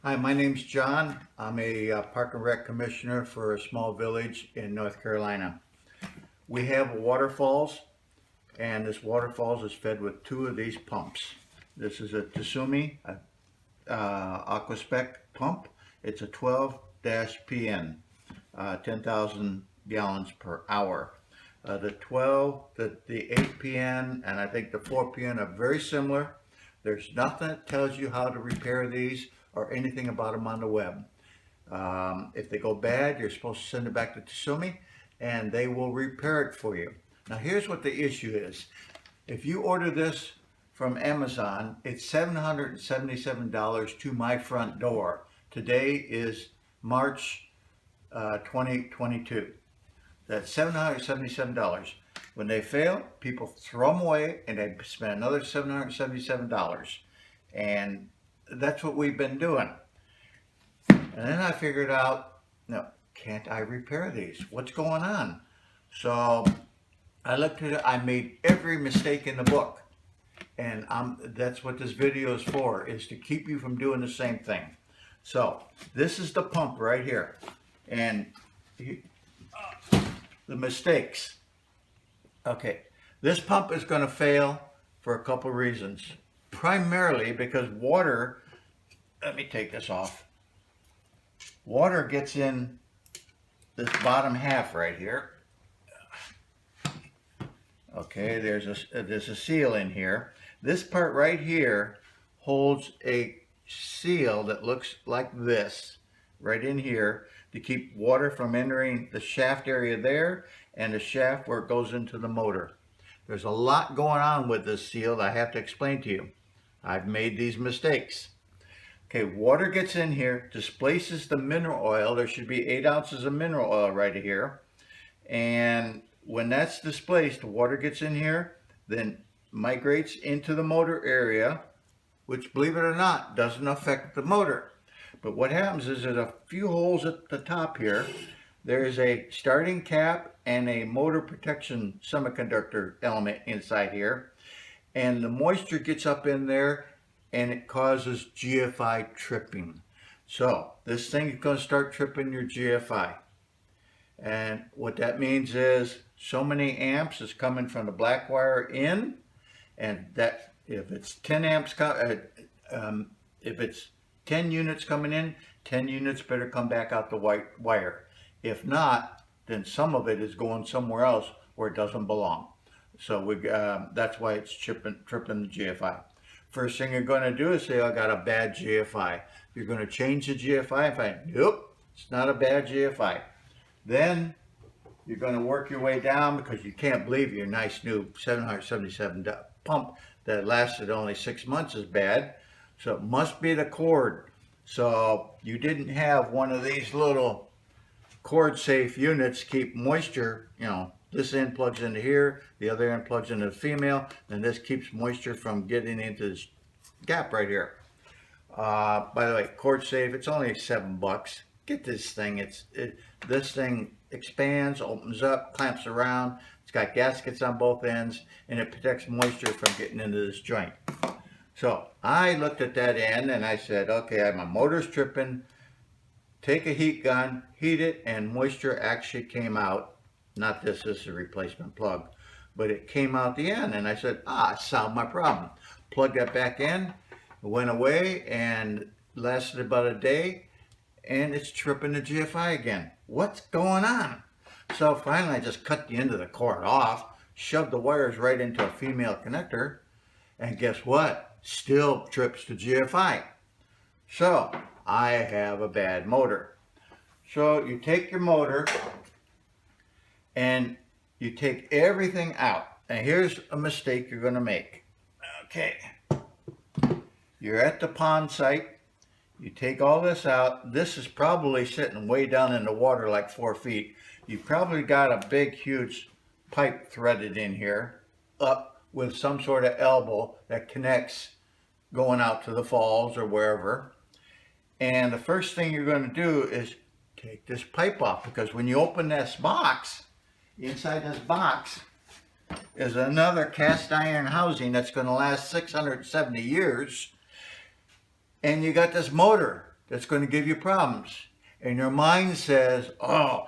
Hi, my name's John. I'm a Park and Rec Commissioner for a small village in North Carolina. We have waterfalls, and this waterfalls is fed with two of these pumps. This is a Tsurumi AquaSpec pump. It's a 12-PN, 10,000 gallons per hour. The 8 PN and I think the 4 PN are very similar. There's nothing that tells you how to repair these or anything about them on the web. If they go bad, you're supposed to send it back to Tsurumi and they will repair it for you. Now here's what the issue is. If you order this from Amazon, it's $777 to my front door. Today is March 2022. That's $777. When they fail, people throw them away and they spend another $777. And that's what we've been doing. And then I figured out, no, can't I repair these? What's going on? So I looked at it, I made every mistake in the book. And that's what this video is for, is to keep you from doing the same thing. So this is the pump right here. And the mistakes. Okay, this pump is going to fail for a couple of reasons. Primarily because water, let me take this off. Water gets in this bottom half right here. Okay, there's a seal in here. This part right here holds a seal that looks like this right in here to keep water from entering the shaft area there and the shaft where it goes into the motor. There's a lot going on with this seal that I have to explain to you. I've made these mistakes. Okay, water gets in here, displaces the mineral oil. There should be 8 ounces of mineral oil right here. And when that's displaced, the water gets in here, then migrates into the motor area, which, believe it or not, doesn't affect the motor. But what happens is there's a few holes at the top here. There's a starting cap and a motor protection semiconductor element inside here. And the moisture gets up in there and it causes GFI tripping. So this thing is going to start tripping your GFI. And what that means is so many amps is coming from the black wire in, and that if it's 10 amps, if it's 10 units coming in, 10 units better come back out the white wire. If not, then some of it is going somewhere else where it doesn't belong. So that's why it's tripping the GFI. First thing you're going to do is say, I got a bad GFI. You're going to change the GFI and find, nope, it's not a bad GFI. Then you're going to work your way down because you can't believe your nice new 777 pump that lasted only 6 months is bad. So it must be the cord. So you didn't have one of these little cord safe units keep moisture, this end plugs into here, the other end plugs into the female, and this keeps moisture from getting into this gap right here. By the way, cord safe, it's only $7. Get this thing. This thing expands, opens up, clamps around. It's got gaskets on both ends, and it protects moisture from getting into this joint. So I looked at that end and I said, okay, my motor's tripping. Take a heat gun, heat it, and moisture actually came out. Not this is a replacement plug, but it came out the end. And I said, I solved my problem. Plugged that back in, it went away, and lasted about a day, and it's tripping the GFI again. What's going on? So finally I just cut the end of the cord off, shoved the wires right into a female connector, and guess what? Still trips the GFI. So I have a bad motor. So you take your motor and you take everything out. And here's a mistake you're going to make. Okay. You're at the pond site. You take all this out. This is probably sitting way down in the water, like 4 feet. You've probably got a big, huge pipe threaded in here up with some sort of elbow that connects going out to the falls or wherever. And the first thing you're going to do is take this pipe off, because when you open this box, inside this box is another cast iron housing that's going to last 670 years. And you got this motor. that's going to give you problems. And your mind says, oh,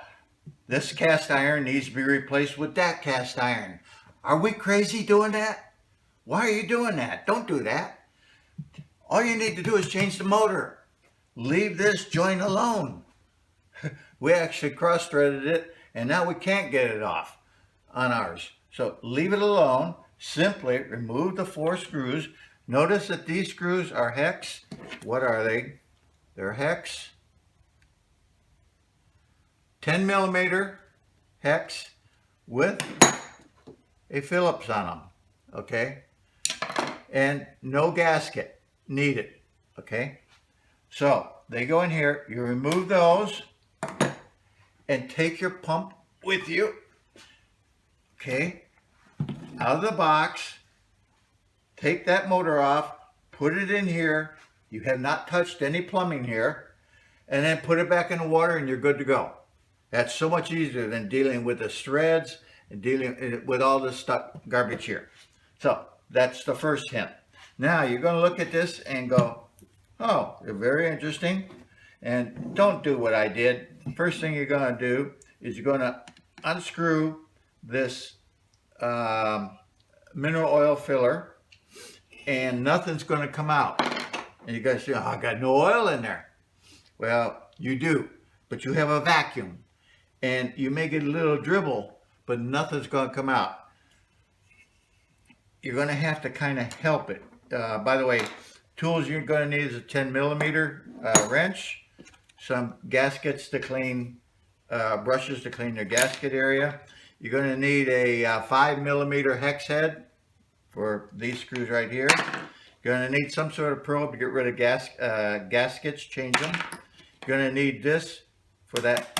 this cast iron needs to be replaced with that cast iron. Are we crazy doing that? Why are you doing that? Don't do that. All you need to do is change the motor. Leave this joint alone. We actually cross-threaded it, and now we can't get it off on ours. So leave it alone. Simply remove the 4 screws. Notice that these screws are hex. What are they? They're hex 10 millimeter hex with a Phillips on them, okay? And no gasket needed, okay? So they go in here, you remove those and take your pump with you, okay? Out of the box, take that motor off, put it in here. You have not touched any plumbing here, and then put it back in the water and you're good to go. That's so much easier than dealing with the threads and dealing with all this stuff, garbage here. So that's the first hint. Now you're going to look at this and go, oh, they're very interesting. And don't do what I did. First thing you're going to do is you're going to unscrew this mineral oil filler, and nothing's going to come out. And you guys say, oh, I got no oil in there. Well, you do, but you have a vacuum. And you may get a little dribble, but nothing's going to come out. You're going to have to kind of help it. By the way, tools you're going to need is a 10 millimeter wrench, some gaskets to clean, brushes to clean your gasket area. You're going to need a 5 millimeter hex head for these screws right here. You're going to need some sort of probe to get rid of gaskets, change them. You're going to need this for that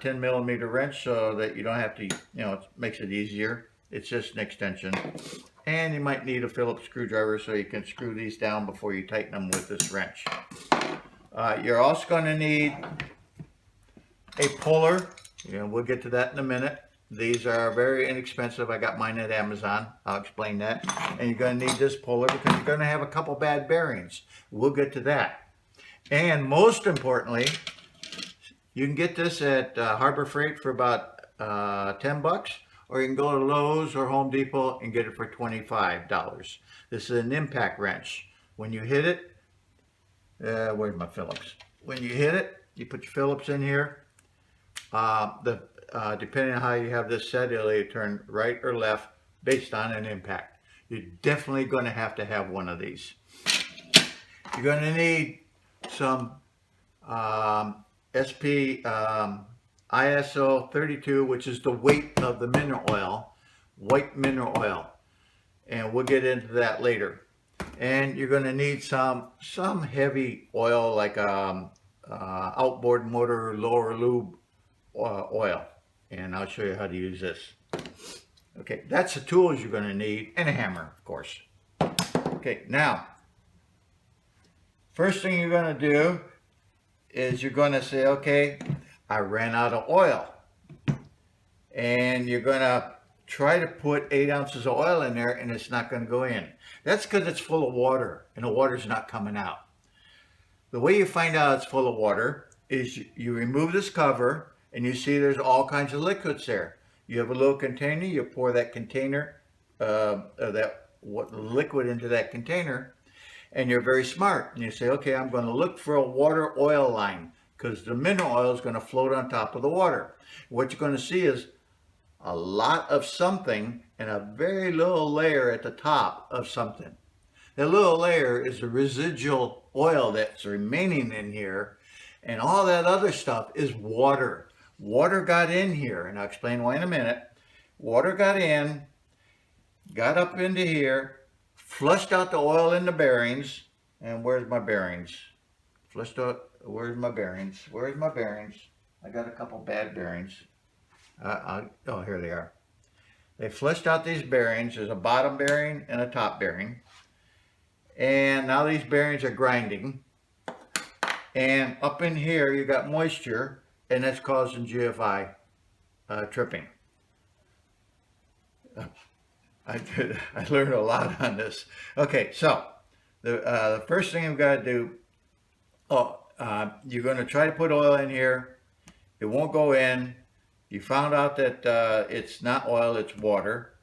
10 millimeter wrench so that you don't have to, it makes it easier. It's just an extension. And you might need a Phillips screwdriver so you can screw these down before you tighten them with this wrench. You're also going to need a puller. We'll get to that in a minute. These are very inexpensive. I got mine at Amazon. I'll explain that. And you're going to need this puller because you're going to have a couple bad bearings. We'll get to that. And most importantly, you can get this at Harbor Freight for about 10 bucks, or you can go to Lowe's or Home Depot and get it for $25. This is an impact wrench. When you hit it, where's my Phillips? When you hit it, you put your Phillips in here. Depending on how you have this set, it'll either turn right or left based on an impact. You're definitely going to have one of these. You're going to need some ISO 32, which is the weight of the mineral oil, white mineral oil, and we'll get into that later. And you're going to need some heavy oil like outboard motor lower lube oil, and I'll show you how to use this. Okay, that's the tools you're going to need, and a hammer, of course. Okay, now first thing you're going to do is you're going to say, okay, I ran out of oil. And you're going to try to put 8 ounces of oil in there and it's not going to go in. That's because it's full of water and the water's not coming out. The way you find out it's full of water is you remove this cover and you see there's all kinds of liquids there. You have a little container, you pour that container, liquid into that container, and you're very smart. And you say, okay, I'm going to look for a water oil line because the mineral oil is going to float on top of the water. What you're going to see is a lot of something and a very little layer at the top of something. That little layer is the residual oil that's remaining in here, and all that other stuff is water. Water got in here, and I'll explain why in a minute. Water got in, got up into here, flushed out the oil in the bearings, and where's my bearings? Flushed out, where's my bearings? Where's my bearings? I got a couple bad bearings. Oh, here they are. They flushed out these bearings. There's a bottom bearing and a top bearing. And now these bearings are grinding. And up in here, you got moisture, and that's causing GFI tripping. I learned a lot on this. Okay, so the first thing I've got to do, You're going to try to put oil in here. It won't go in. You found out that it's not oil, it's water.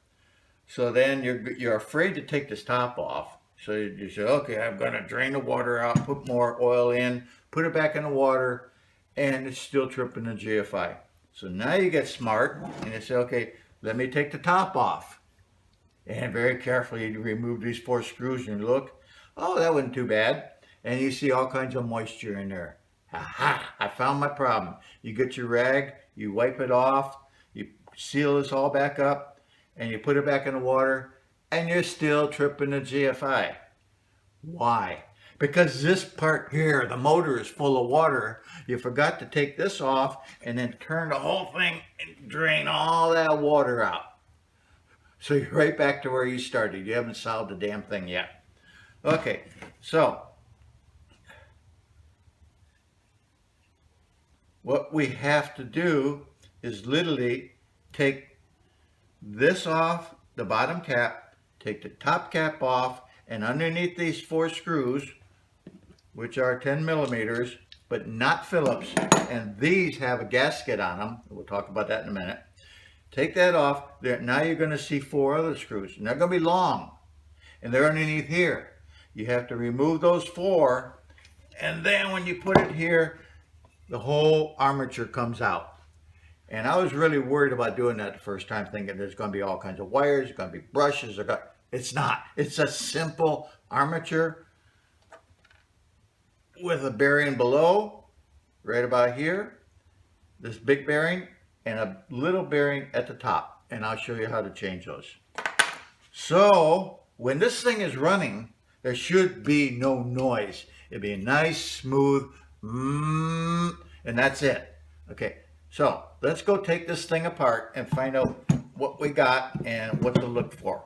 So then you're afraid to take this top off. So you say, okay, I'm going to drain the water out, put more oil in, put it back in the water, and it's still tripping the GFI. So now you get smart and you say, okay, let me take the top off. And very carefully you remove these 4 screws and you look, oh, that wasn't too bad. And you see all kinds of moisture in there. Aha, I found my problem. You get your rag, you wipe it off, you seal this all back up, and you put it back in the water, and you're still tripping the GFI. Why? Because this part here, the motor is full of water. You forgot to take this off and then turn the whole thing and drain all that water out. So you're right back to where you started. You haven't solved the damn thing yet. Okay, so what we have to do is literally take this off, the bottom cap, take the top cap off, and underneath these 4 screws, which are 10 millimeters, but not Phillips, and these have a gasket on them. We'll talk about that in a minute. Take that off. Now you're going to see 4 other screws, and they're going to be long, and they're underneath here. You have to remove those 4, and then when you put it here, the whole armature comes out. And I was really worried about doing that the first time, thinking there's going to be all kinds of wires, there's going to be brushes. It's not. It's a simple armature with a bearing below, right about here, this big bearing, and a little bearing at the top. And I'll show you how to change those. So when this thing is running, there should be no noise. It'd be a nice, smooth, and that's it. Okay, so let's go take this thing apart and find out what we got and what to look for.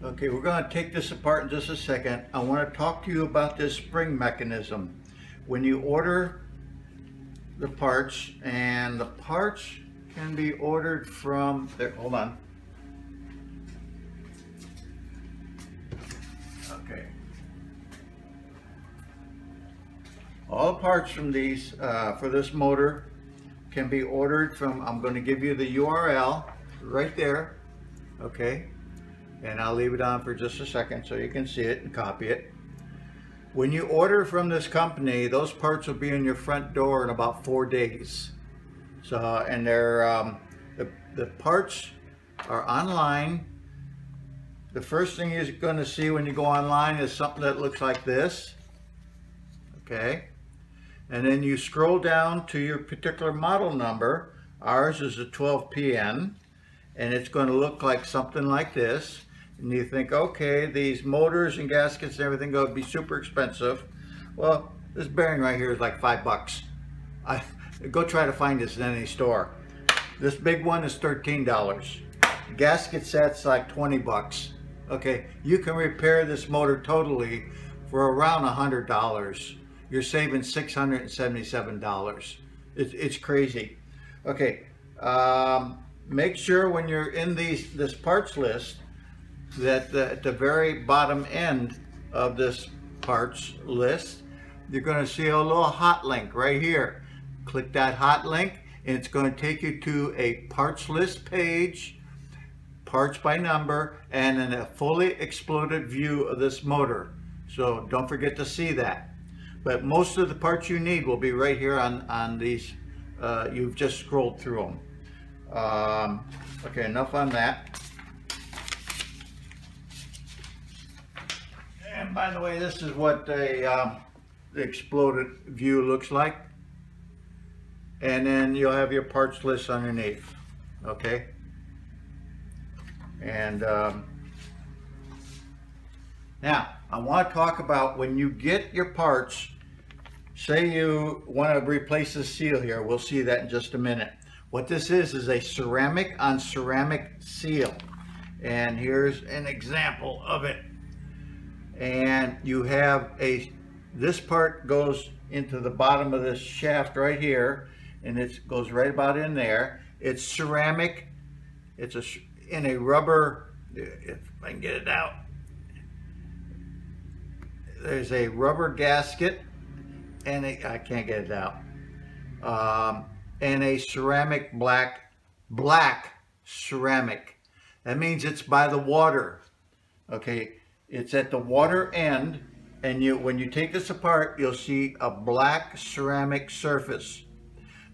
Okay, we're going to take this apart in just a second. I want to talk to you about this spring mechanism. When you order the parts, and the parts can be ordered from, there, hold on. Okay. All the parts from these, for this motor, can be ordered from, I'm going to give you the URL right there, okay? And I'll leave it on for just a second so you can see it and copy it. When you order from this company, those parts will be in your front door in about 4 days. So, and they're, the parts are online. The first thing you're going to see when you go online is something that looks like this. Okay. And then you scroll down to your particular model number. Ours is a 12PN. And it's going to look like something like this. And you think, okay, these motors and gaskets and everything going to be super expensive. Well, this bearing right here is like $5. Go try to find this in any store. This big one is $13. Gasket set's like 20 bucks. Okay, you can repair this motor totally for around $100. You're saving $677. It's crazy. Okay, make sure when you're in this parts list that at the very bottom end of this parts list, you're going to see a little hot link right here. Click that hot link and it's going to take you to a parts list page, parts by number, and then a fully exploded view of this motor. So don't forget to see that. But most of the parts you need will be right here on these. You've just scrolled through them. Okay, enough on that. And by the way, this is what the exploded view looks like. And then you'll have your parts list underneath. Okay. And now I want to talk about when you get your parts. Say you want to replace the seal here. We'll see that in just a minute. What this is a ceramic on ceramic seal. And here's an example of it. And you have this part goes into the bottom of this shaft right here, and it goes right about in there. It's ceramic. It's in a rubber, if I can get it out. There's a rubber gasket, and I can't get it out. And a ceramic black ceramic. That means it's by the water. Okay, it's at the water end, and when you take this apart, you'll see a black ceramic surface.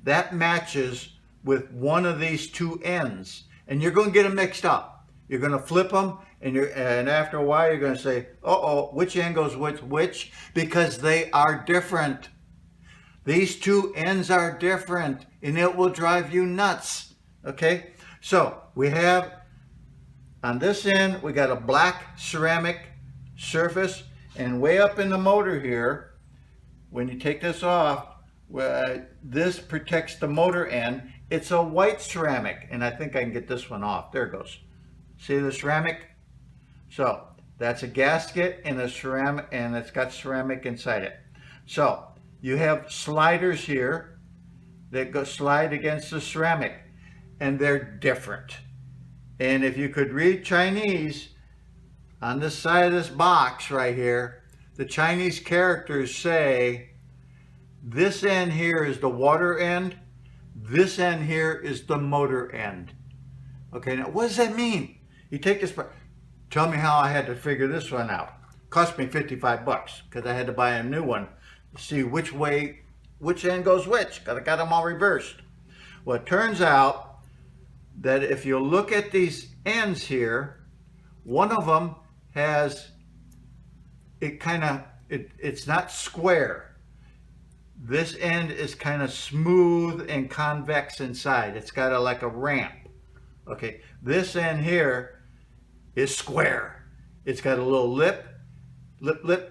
That matches with one of these two ends, and you're going to get them mixed up. You're going to flip them, and after a while, you're going to say, "Uh-oh, which end goes with which?" Because they are different. These two ends are different, and it will drive you nuts. Okay, so we have on this end, we got a black ceramic surface, and way up in the motor here, when you take this off, this protects the motor end. It's a white ceramic, and I think I can get this one off. There it goes. See the ceramic? So that's a gasket and a ceramic, and it's got ceramic inside it. So you have sliders here that slide against the ceramic, and they're different. And if you could read Chinese, on this side of this box right here, the Chinese characters say, this end here is the water end, this end here is the motor end. Okay, now what does that mean? You take this, tell me how I had to figure this one out. Cost me 55 bucks because I had to buy a new one to see which end goes which, because I got them all reversed. Well, it turns out that if you look at these ends here, one of them has, it's not square. This end is kind of smooth and convex inside. It's got like a ramp. Okay, this end here is square. It's got a little lip,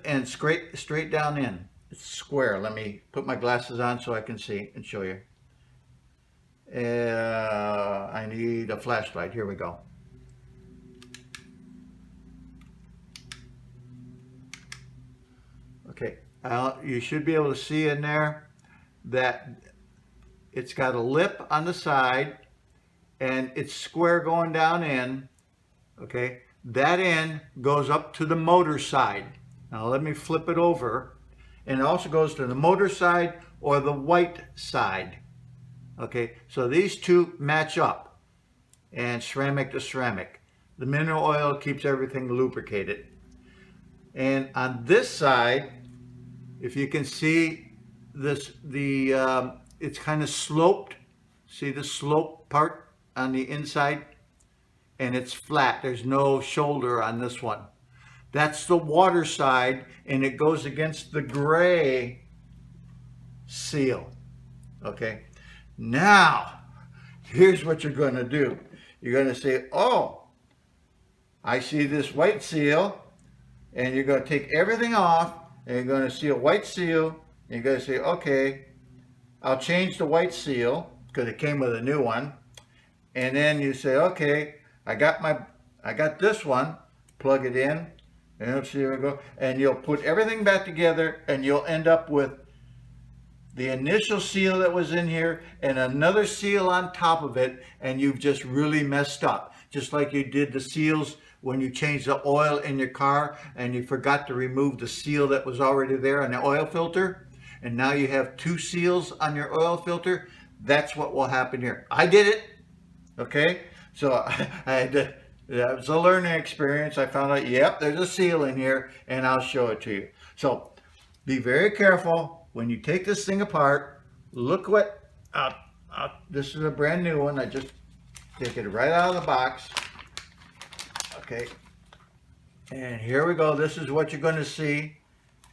and straight down in. It's square. Let me put my glasses on so I can see and show you. I need a flashlight. Here we go. Okay, you should be able to see in there that it's got a lip on the side and it's square going down in. Okay, that end goes up to the motor side. Now let me flip it over, and it also goes to the motor side or the white side. Okay, so these two match up, and ceramic to ceramic. The mineral oil keeps everything lubricated. And on this side, if you can see this, it's kind of sloped. See the slope part on the inside? And it's flat. There's no shoulder on this one. That's the water side, and it goes against the gray seal. Okay. Now, here's what you're going to do. You're going to say, oh, I see this white seal, and you're going to take everything off, and you're going to see a white seal, and you're going to say, okay, I'll change the white seal, because it came with a new one. And then you say, okay, I got this one, plug it in, and here we go, and you'll put everything back together, and you'll end up with the initial seal that was in here and another seal on top of it, and you've just really messed up. Just like you did the seals when you changed the oil in your car and you forgot to remove the seal that was already there on the oil filter, and now you have two seals on your oil filter. That's what will happen here. I did it, okay? So that was a learning experience. I found out, yep, there's a seal in here, and I'll show it to you. So be very careful. When you take this thing apart, look what, this is a brand new one. I just take it right out of the box. Okay. And here we go. This is what you're going to see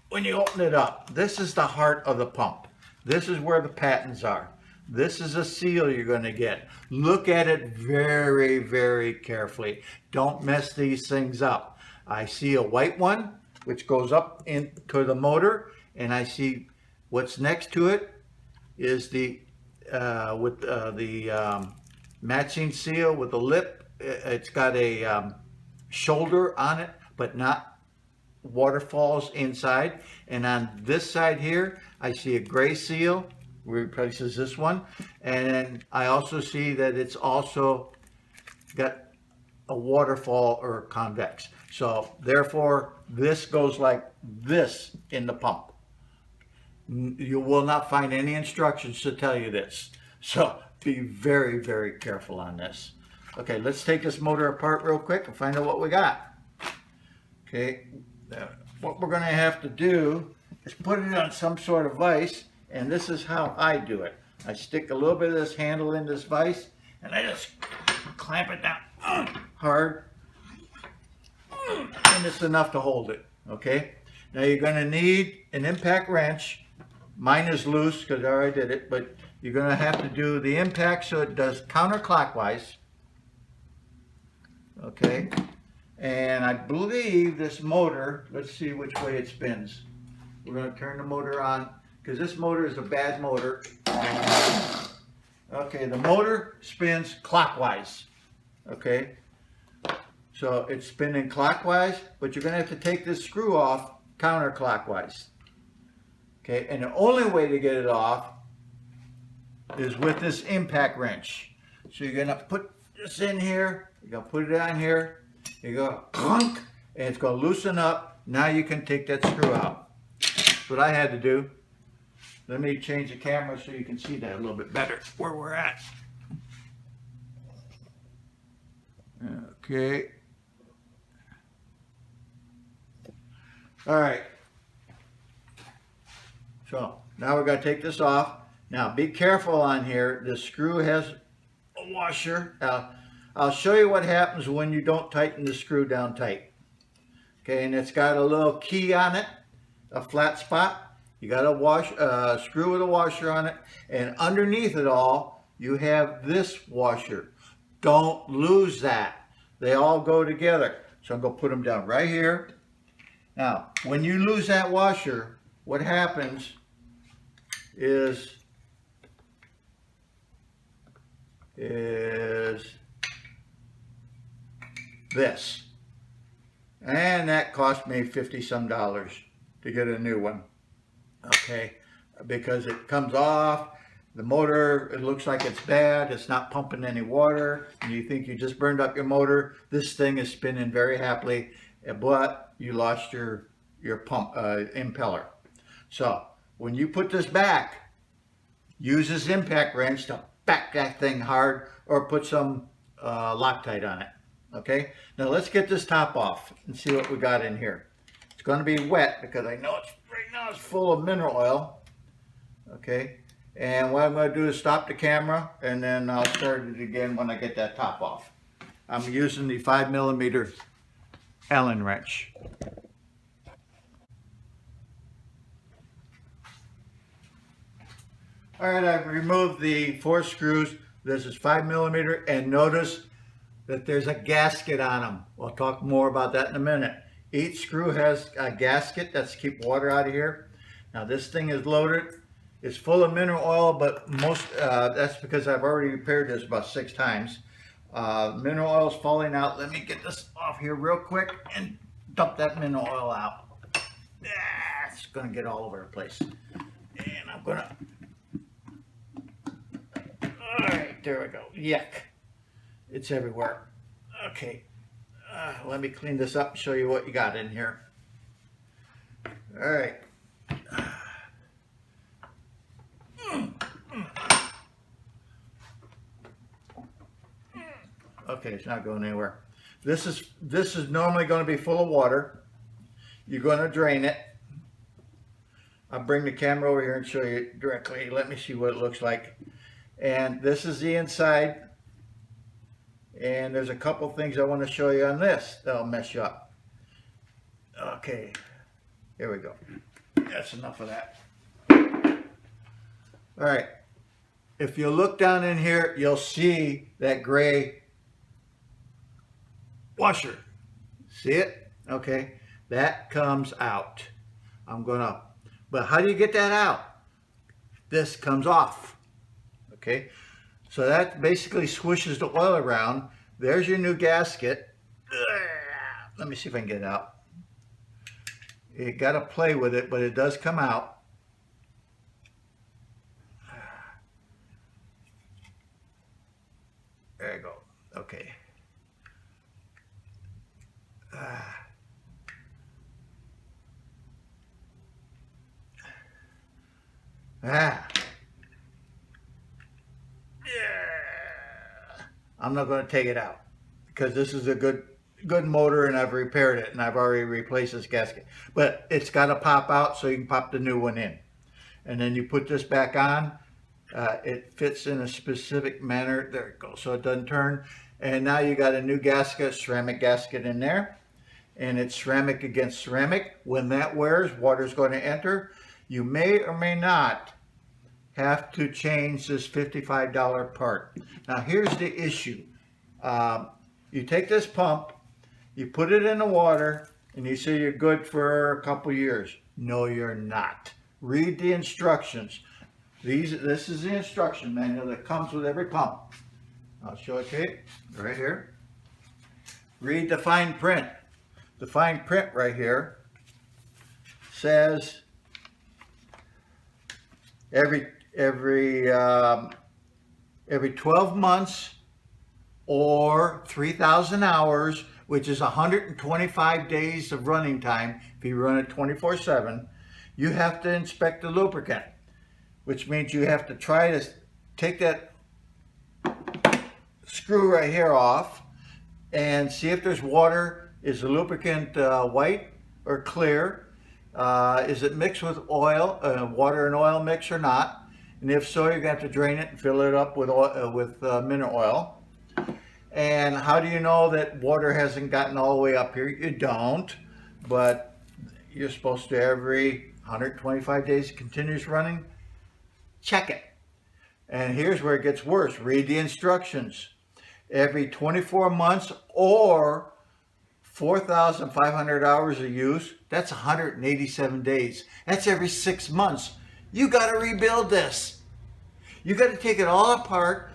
when you open it up. This is the heart of the pump. This is where the patents are. This is a seal you're going to get. Look at it very, very carefully. Don't mess these things up. I see a white one, which goes up into the motor, and I see what's next to it is the matching seal with the lip. It's got a shoulder on it, but not waterfalls inside. And on this side here, I see a gray seal, replaces this one. And I also see that it's also got a waterfall or convex. So therefore, this goes like this in the pump. You will not find any instructions to tell you this. So be very, very careful on this. Okay, let's take this motor apart real quick and find out what we got. Okay, what we're going to have to do is put it on some sort of vise, and this is how I do it. I stick a little bit of this handle in this vise, and I just clamp it down hard, and it's enough to hold it. Okay, now you're going to need an impact wrench. Mine is loose because I already did it, but you're going to have to do the impact so it does counterclockwise. Okay, and I believe this motor, let's see which way it spins. We're going to turn the motor on because this motor is a bad motor. Okay, the motor spins clockwise. Okay, so it's spinning clockwise, but you're going to have to take this screw off counterclockwise. Okay, and the only way to get it off is with this impact wrench. So you're going to put this in here, you're going to put it on here, you go clunk, and it's going to loosen up. Now you can take that screw out. That's what I had to do. Let me change the camera so you can see that a little bit better, where we're at. Okay. All right. So now we're going to take this off. Now be careful on here. This screw has a washer. I'll show you what happens when you don't tighten the screw down tight. Okay, and it's got a little key on it, a flat spot. You got a screw with a washer on it, and underneath it all, you have this washer. Don't lose that. They all go together. So I'm going to put them down right here. Now, when you lose that washer, what happens is this. And that cost me $50-some to get a new one. Okay, because it comes off, the motor, it looks like it's bad, it's not pumping any water, and you think you just burned up your motor. This thing is spinning very happily, but you lost your pump impeller. So when you put this back, use this impact wrench to back that thing hard, or put some Loctite on it. Okay, now let's get this top off and see what we got in here. It's going to be wet because I know it's right now it's full of mineral oil. Okay, and what I'm going to do is stop the camera, and then I'll start it again when I get that top off. I'm using the 5mm Allen wrench. All right, I've removed the 4 screws. This is 5mm, and notice that there's a gasket on them. We'll talk more about that in a minute. Each screw has a gasket that's to keep water out of here. Now this thing is loaded. It's full of mineral oil, but that's because I've already repaired this about 6 times. Mineral oil is falling out. Let me get this off here real quick and dump that mineral oil out. It's gonna get all over the place. And I'm gonna, all right, there we go. Yuck. It's everywhere. Okay, let me clean this up and show you what you got in here. All right. Okay, it's not going anywhere. This is normally going to be full of water. You're going to drain it. I'll bring the camera over here and show you directly. Let me see what it looks like. And this is the inside. And there's a couple things I want to show you on this that'll mess you up. Okay, here we go. That's enough of that. All right, if you look down in here, you'll see that gray washer. See it? Okay, that comes out. But how do you get that out? This comes off. Okay. So that basically swishes the oil around. There's your new gasket. Let me see if I can get it out. You got to play with it, but it does come out. There you go. Okay. Yeah. I'm not going to take it out because this is a good motor and I've repaired it and I've already replaced this gasket. But it's got to pop out so you can pop the new one in. And then you put this back on. It fits in a specific manner. There it goes. So it doesn't turn. And now you got a new gasket, ceramic gasket in there. And it's ceramic against ceramic. When that wears, water's going to enter. You may or may not have to change this $55 part. Now here's the issue. You take this pump, you put it in the water, and you say you're good for a couple years. No, you're not. Read the instructions. This is the instruction manual that comes with every pump. I'll show it to you right here. Read the fine print. The fine print right here says every 12 months or 3,000 hours, which is 125 days of running time if you run it 24/7, you have to inspect the lubricant, which means you have to try to take that screw right here off and see if there's water. Is the lubricant white or clear? Is it mixed with oil, water and oil mix or not? And if so, you're going to have to drain it and fill it up with mineral oil. And how do you know that water hasn't gotten all the way up here? You don't, but you're supposed to every 125 days continuous running, check it. And here's where it gets worse. Read the instructions. Every 24 months or 4,500 hours of use, that's 187 days. That's every 6 months. You got to rebuild this. You got to take it all apart,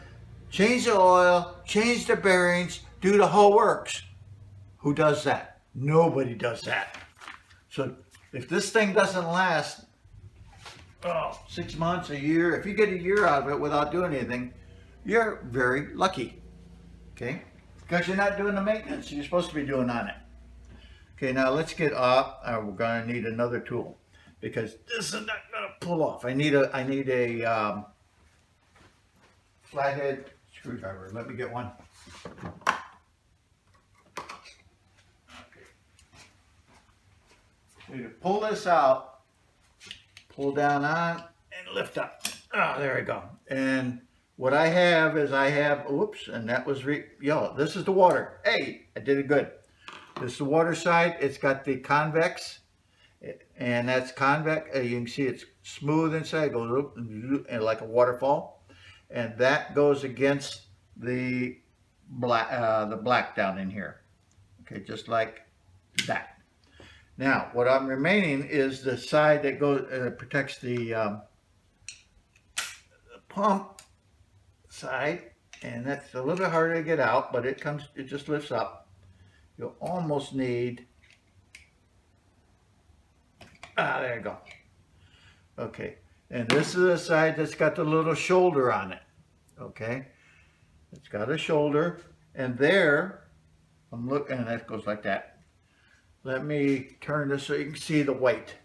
change the oil, change the bearings, do the whole works. Who does that? Nobody does that. So if this thing doesn't last 6 months, a year, if you get a year out of it without doing anything, you're very lucky. Okay? Because you're not doing the maintenance you're supposed to be doing on it. Okay, now let's get up. We're going to need another tool because this is not going to pull off. I need a flathead screwdriver. Let me get one. Okay. Need to pull this out, pull down on, and lift up. Oh, there we go. And what I have is oops, and that was yellow. This is the water. Hey, I did it good. This is the water side. It's got the convex, and that's convex. You can see it's smooth inside. It goes up and like a waterfall, and that goes against the black down in here. Okay, just like that. Now, what I'm remaining is the side that goes protects the pump side, and that's a little bit harder to get out, but it just lifts up. You'll almost need, there you go. Okay, and this is the side that's got the little shoulder on it. Okay, it's got a shoulder, and there, I'm looking, and that goes like that. Let me turn this so you can see the white.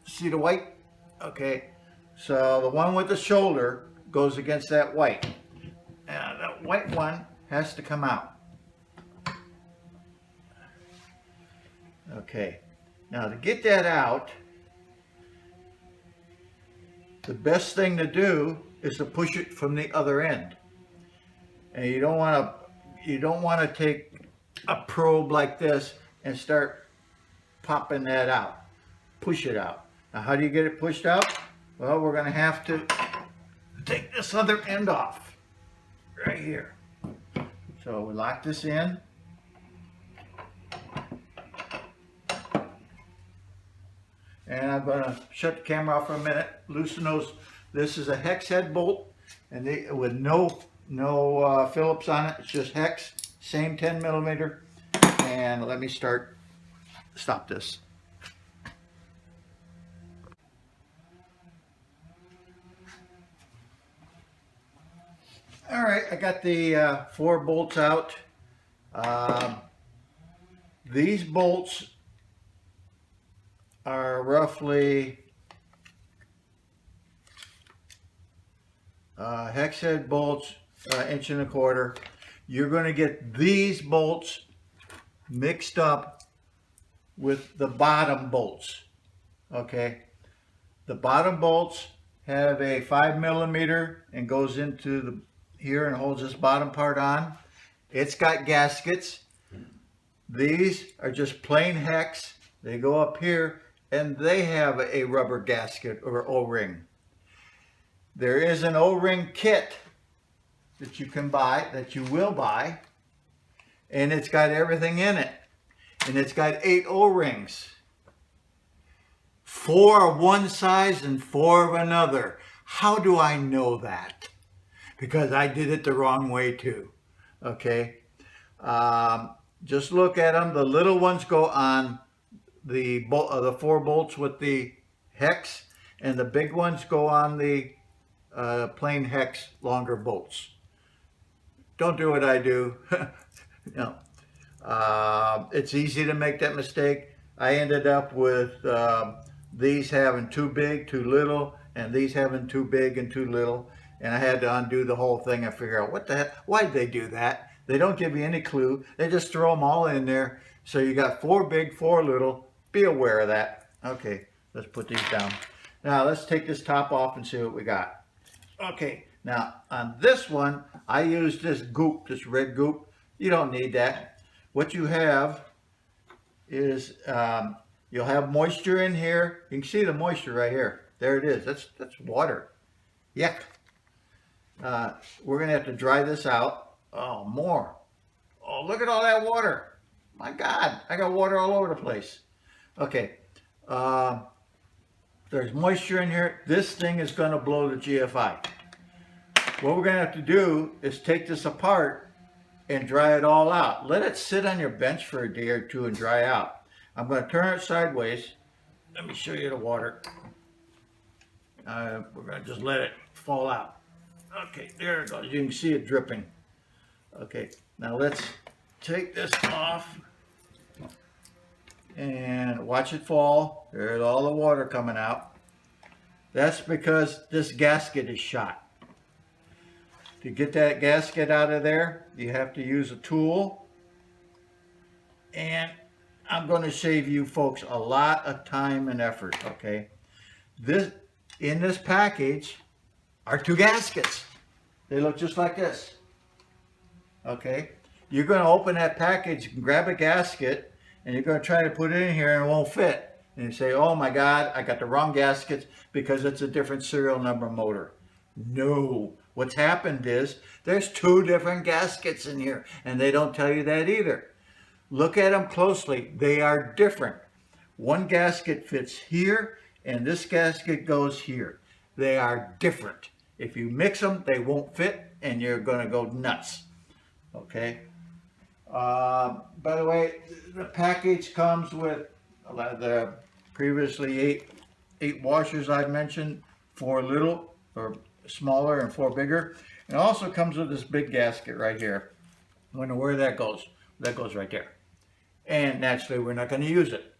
See the white? Okay, so the one with the shoulder goes against that white. Now that white one has to come out. Okay, now to get that out, the best thing to do is to push it from the other end. And you don't want to take a probe like this and start popping that out. Push it out. Now, how do you get it pushed out? Well, we're going to have to take this other end off right here. So we lock this in. And I'm going to shut the camera off for a minute. Loosen those. This is a hex head bolt, and with no Phillips on it. It's just hex, same 10 millimeter. And let me stop this. All right, I got the 4 bolts out. These bolts are roughly hex head bolts, 1.25 inches. You're going to get these bolts mixed up with the bottom bolts. Okay, the bottom bolts have a 5 millimeter and goes into the here and holds this bottom part on. It's got gaskets. These are just plain hex. They go up here and they have a rubber gasket or O-ring. There is an O-ring kit that you can buy, that you will buy, and it's got everything in it. And it's got 8 O-rings. 4 of one size and 4 of another. How do I know that? Because I did it the wrong way too. Okay. Just look at them. The little ones go on the 4 bolts with the hex, and the big ones go on the plain hex longer bolts. Don't do what I do. No. It's easy to make that mistake. I ended up with these having too big, too little, and these having too big and too little. And I had to undo the whole thing and figure out what the heck, why'd they do that? They don't give you any clue. They just throw them all in there. So you got 4 big, 4 little. Be aware of that. Okay, let's put these down. Now let's take this top off and see what we got. Okay, now on this one, I used this goop, this red goop. You don't need that. What you have is you'll have moisture in here. You can see the moisture right here. There it is. That's water. Yuck. We're going to have to dry this out. Oh, more. Oh, look at all that water. My God, I got water all over the place. Okay. There's moisture in here. This thing is going to blow the GFI. What we're going to have to do is take this apart and dry it all out. Let it sit on your bench for a day or two and dry out. I'm going to turn it sideways. Let me show you the water. We're going to just let it fall out. Okay, there it goes. You can see it dripping. Okay, now let's take this off and watch it fall. There's all the water coming out. That's because this gasket is shot. To get that gasket out of there, you have to use a tool. And I'm going to save you folks a lot of time and effort, okay? In this package are 2 gaskets. They look just like this. Okay? You're going to open that package and grab a gasket, and you're going to try to put it in here and it won't fit. And you say, oh my God, I got the wrong gaskets because it's a different serial number motor. No. What's happened is there's 2 different gaskets in here, and they don't tell you that either. Look at them closely. They are different. One gasket fits here, and this gasket goes here. They are different. If you mix them, they won't fit, and you're going to go nuts. Okay? By the way, the package comes with the previously 8 washers I've mentioned, 4 little or smaller and 4 bigger. It also comes with this big gasket right here. I wonder where that goes. That goes right there. And naturally, we're not going to use it.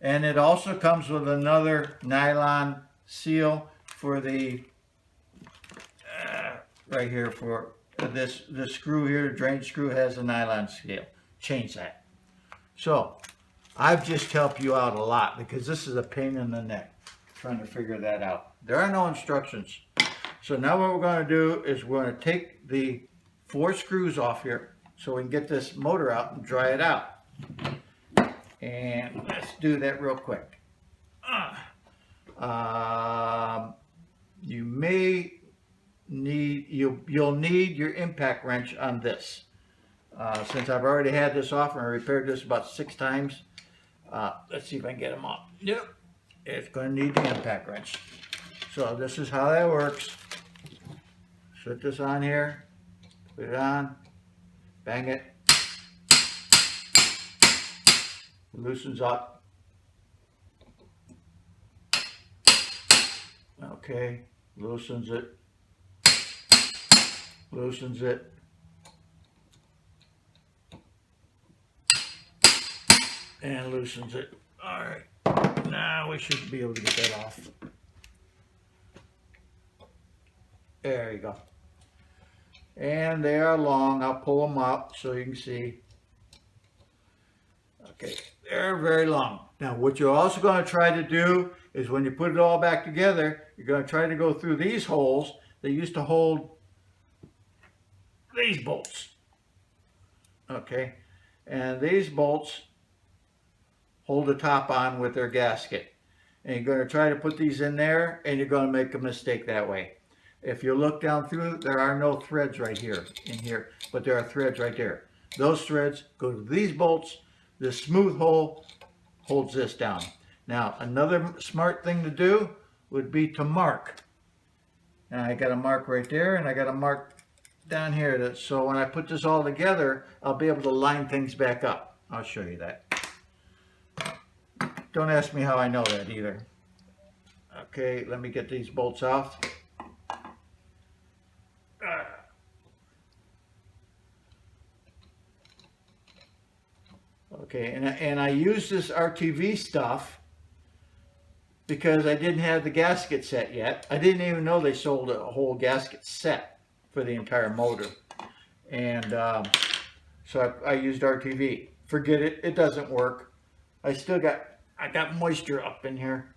And it also comes with another nylon seal for the right here for this screw here. The drain screw has a nylon seal. Change that. So I've just helped you out a lot because this is a pain in the neck trying to figure that out. There are no instructions. So now what we're going to do is we're going to take the 4 screws off here so we can get this motor out and dry it out. And let's do that real quick. You may need, you'll need your impact wrench on this. Since I've already had this off and I repaired this about 6 times, let's see if I can get them off. Yep, it's going to need the impact wrench. So this is how that works. Set this on here, put it on, bang it. loosens up. Okay, loosens it, loosens it. And loosens it. All right, now we should be able to get that off. There you go. And they are long. I'll pull them up so you can see. Okay, they're very long. Now what you're also going to try to do is when you put it all back together, you're going to try to go through these holes that used to hold these bolts. Okay, and these bolts hold the top on with their gasket. And you're going to try to put these in there, and you're going to make a mistake that way. If you look down through, there are no threads right here, in here, but there are threads right there. Those threads go to these bolts. This smooth hole holds this down. Now, another smart thing to do would be to mark. And I got a mark right there, and I got a mark down here. So when I put this all together, I'll be able to line things back up. I'll show you that. Don't ask me how I know that either. Okay, let me get these bolts off. Okay, and I use this RTV stuff because I didn't have the gasket set yet. I didn't even know they sold a whole gasket set for the entire motor. And so I used RTV. Forget it, it doesn't work. I got moisture up in here.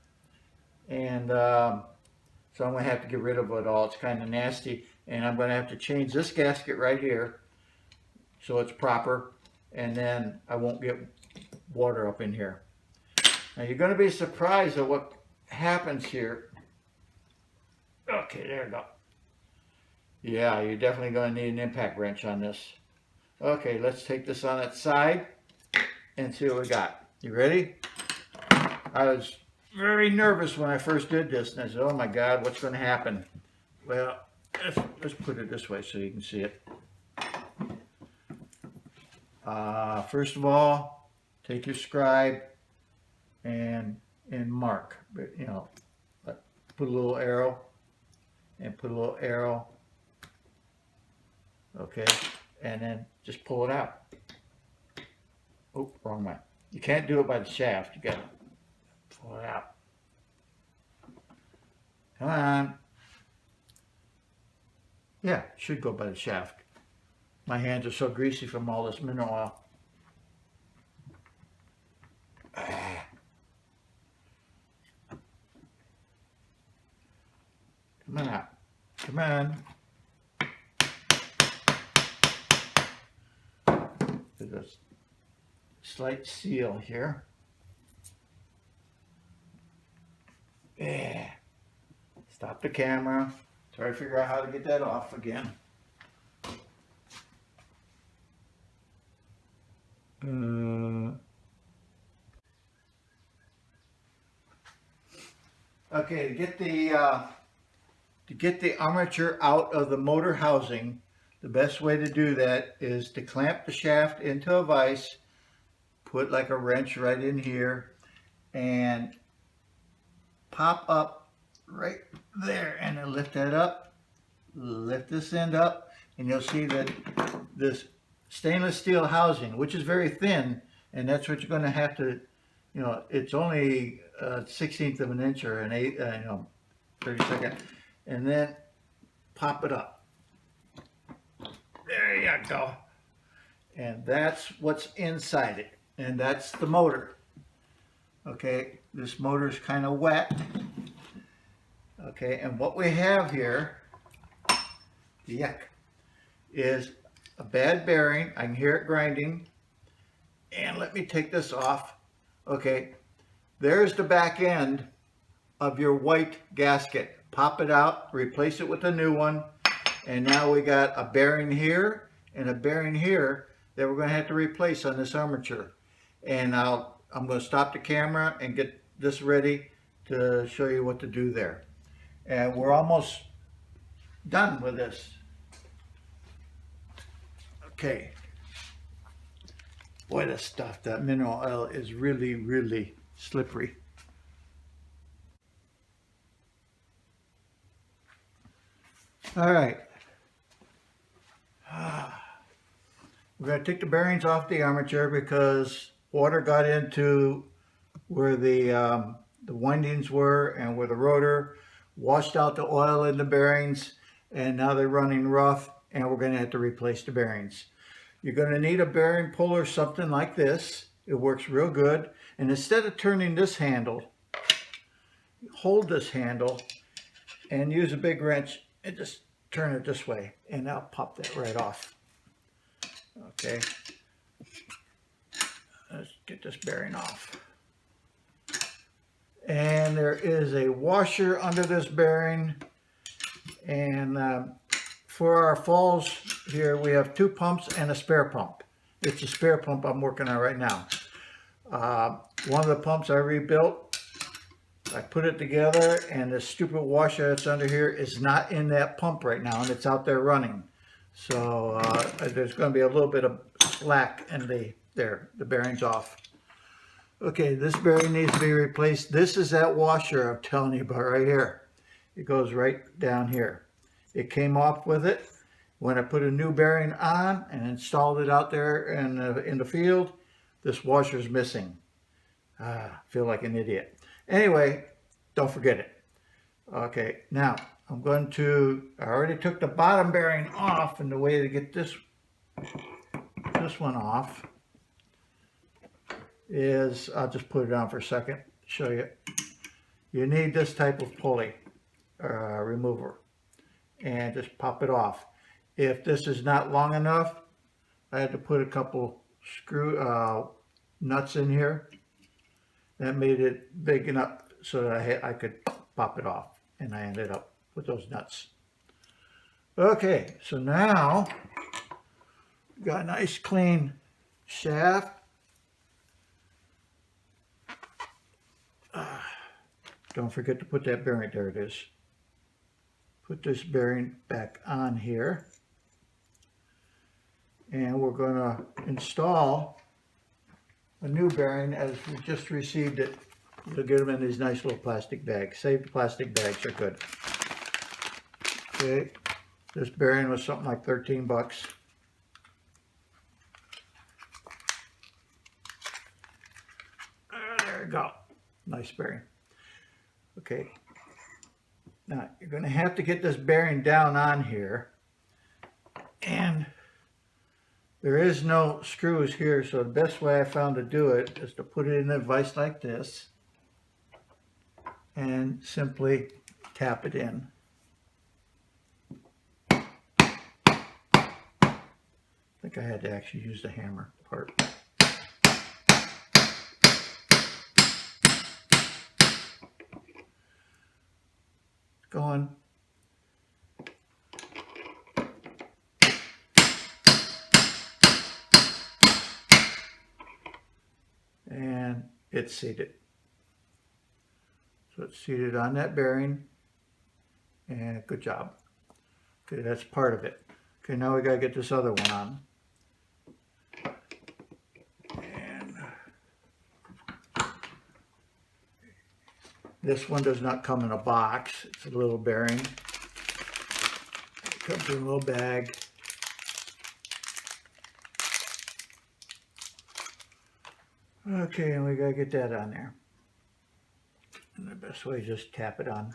And so I'm going to have to get rid of it all. It's kind of nasty. And I'm going to have to change this gasket right here so it's proper. And then I won't get water up in here. Now you're going to be surprised at what happens here. Okay, there we go. Yeah, you're definitely going to need an impact wrench on this. Okay, let's take this on its side and see what we got. You ready? I was very nervous when I first did this, and I said, oh my God, what's going to happen? Well, let's put it this way so you can see it. First of all, take your scribe and mark. But, you know, put a little arrow and put a little arrow. Okay, and then just pull it out. Oh, wrong way. You can't do it by the shaft. You gotta pull it out. Come on. Yeah, should go by the shaft. My hands are so greasy from all this mineral oil. Come on out. Come on. There's a slight seal here. Yeah. Stop the camera. Try to figure out how to get that off again. Okay, to get the armature out of the motor housing, the best way to do that is to clamp the shaft into a vise, put like a wrench right in here, and pop up right there, and then lift that up, lift this end up, and you'll see that this stainless steel housing, which is very thin, and that's what you're going to have to, you know, it's only a 1/16 of an inch or an 32nd, and then pop it up. There you go. And that's what's inside it, and that's the motor. Okay, this motor is kind of wet. Okay, and what we have here, yuck, is a bad bearing. I can hear it grinding. And let me take this off. Okay, there's the back end of your white gasket. Pop it out, replace it with a new one, and now we got a bearing here and a bearing here that we're going to have to replace on this armature. And I'm going to stop the camera and get this ready to show you what to do there. And we're almost done with this. Okay. Boy, this stuff, that mineral oil is really, really slippery. All right. We're going to take the bearings off the armature because water got into where the windings were and where the rotor, washed out the oil in the bearings, and now they're running rough, and we're going to have to replace the bearings. You're going to need a bearing puller, something like this. It works real good. And instead of turning this handle, hold this handle and use a big wrench and just turn it this way, and I'll pop that right off. Okay. Let's get this bearing off. And there is a washer under this bearing, and for our falls here we have 2 pumps and a spare pump. It's a spare pump I'm working on right now. One of the pumps I rebuilt, I put it together, and the stupid washer that's under here is not in that pump right now, and it's out there running. So there's going to be a little bit of slack in the bearing's off. Okay, this bearing needs to be replaced. This is that washer I'm telling you about right here. It goes right down here. It came off with it. When I put a new bearing on and installed it out there in the field, this washer's missing. I feel like an idiot. Anyway, don't forget it. Okay, now I already took the bottom bearing off, and the way to get this one off is, I'll just put it on for a second, show you. You need this type of pulley remover, and just pop it off. If this is not long enough, I had to put a couple nuts in here. That made it big enough so that I could pop it off, and I ended up with those nuts. Okay, so now got a nice clean shaft. Don't forget to put that bearing, there it is. Put this bearing back on here. And we're going to install a new bearing as we just received it. We'll get them in these nice little plastic bags. Saved plastic bags are good. Okay, this bearing was something like 13 bucks. There we go. Nice bearing. Okay, now you're going to have to get this bearing down on here, and there is no screws here, so the best way I found to do it is to put it in a vise like this and simply tap it in. I think I had to actually use the hammer part. Going. And it's seated. So it's seated on that bearing, and good job. Okay, that's part of it. Okay, now we gotta get this other one on. And this one does not come in a box. It's a little bearing. It comes in a little bag. Okay, and we gotta get that on there. And the best way is just tap it on.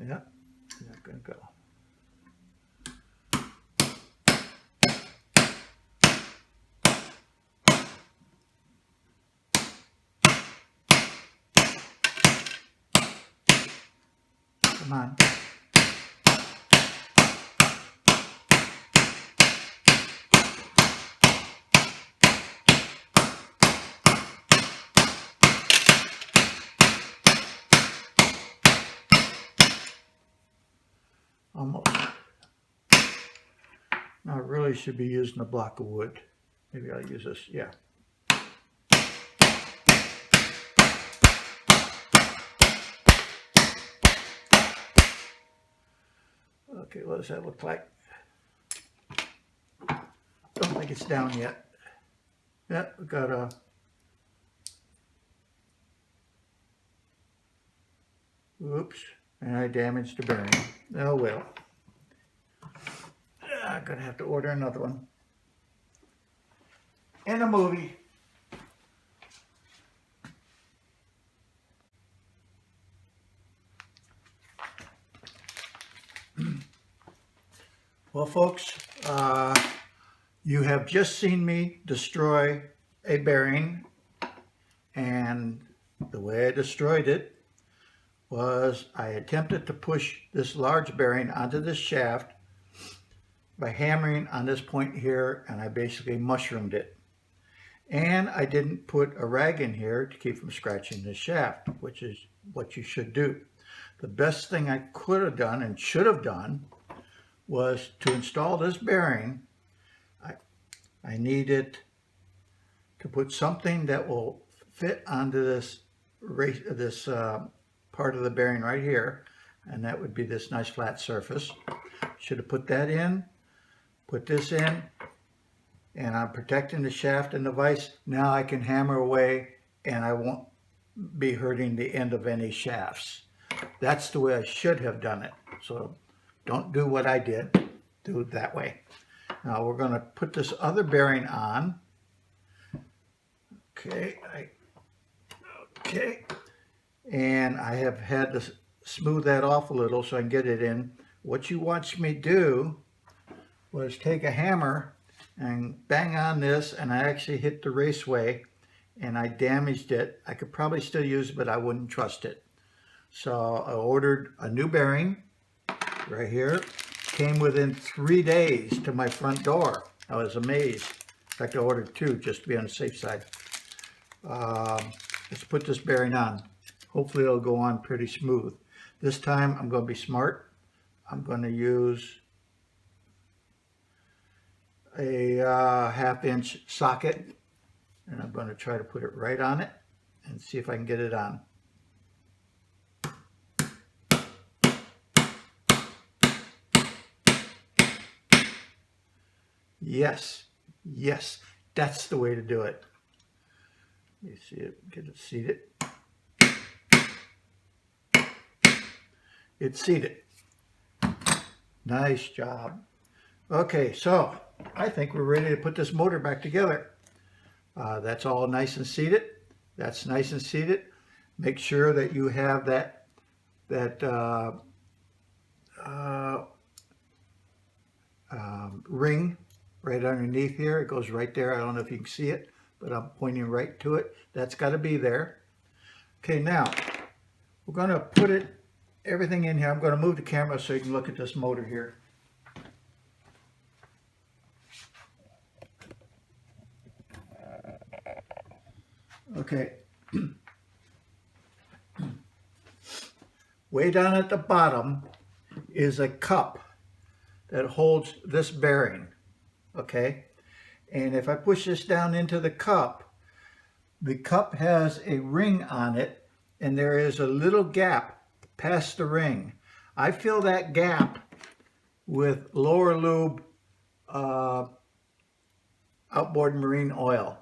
Yeah, not gonna go. Come on. Almost. Now I really should be using a block of wood. Maybe I'll use this, yeah. what does that look like? Don't think it's down yet. Yeah, we got a oops, and I damaged the bearing. Oh well. I'm gonna have to order another one. In a movie. Well, folks, you have just seen me destroy a bearing, and the way I destroyed it was I attempted to push this large bearing onto this shaft by hammering on this point here, and I basically mushroomed it. And I didn't put a rag in here to keep from scratching the shaft, which is what you should do. The best thing I could have done and should have done was to install this bearing. I needed to put something that will fit onto this part of the bearing right here, and that would be this nice flat surface. Should have put that in, put this in, and I'm protecting the shaft and the vise. Now I can hammer away and I won't be hurting the end of any shafts. That's the way I should have done it. So don't do what I did, do it that way. Now we're going to put this other bearing on. Okay, and I have had to smooth that off a little so I can get it in. What you watched me do was take a hammer and bang on this, and I actually hit the raceway and I damaged it. I could probably still use it, but I wouldn't trust it. So I ordered a new bearing right here. Came within 3 days to my front door. I was amazed. In fact, I ordered 2 just to be on the safe side. Let's put this bearing on. Hopefully it'll go on pretty smooth. This time I'm going to be smart. I'm going to use a 1/2 inch socket, and I'm going to try to put it right on it and see if I can get it on. Yes, yes, that's the way to do it. You see it, get it seated. It's seated. Nice job. Okay, so I think we're ready to put this motor back together. That's all nice and seated. That's nice and seated. Make sure that you have that ring right underneath here. It goes right there. I don't know if you can see it, but I'm pointing right to it. That's got to be there. Okay, now we're going to put everything in here. I'm going to move the camera so you can look at this motor here. Okay. Way down at the bottom is a cup that holds this bearing. Okay, and if I push this down into the cup has a ring on it, and there is a little gap past the ring. I fill that gap with lower lube outboard marine oil,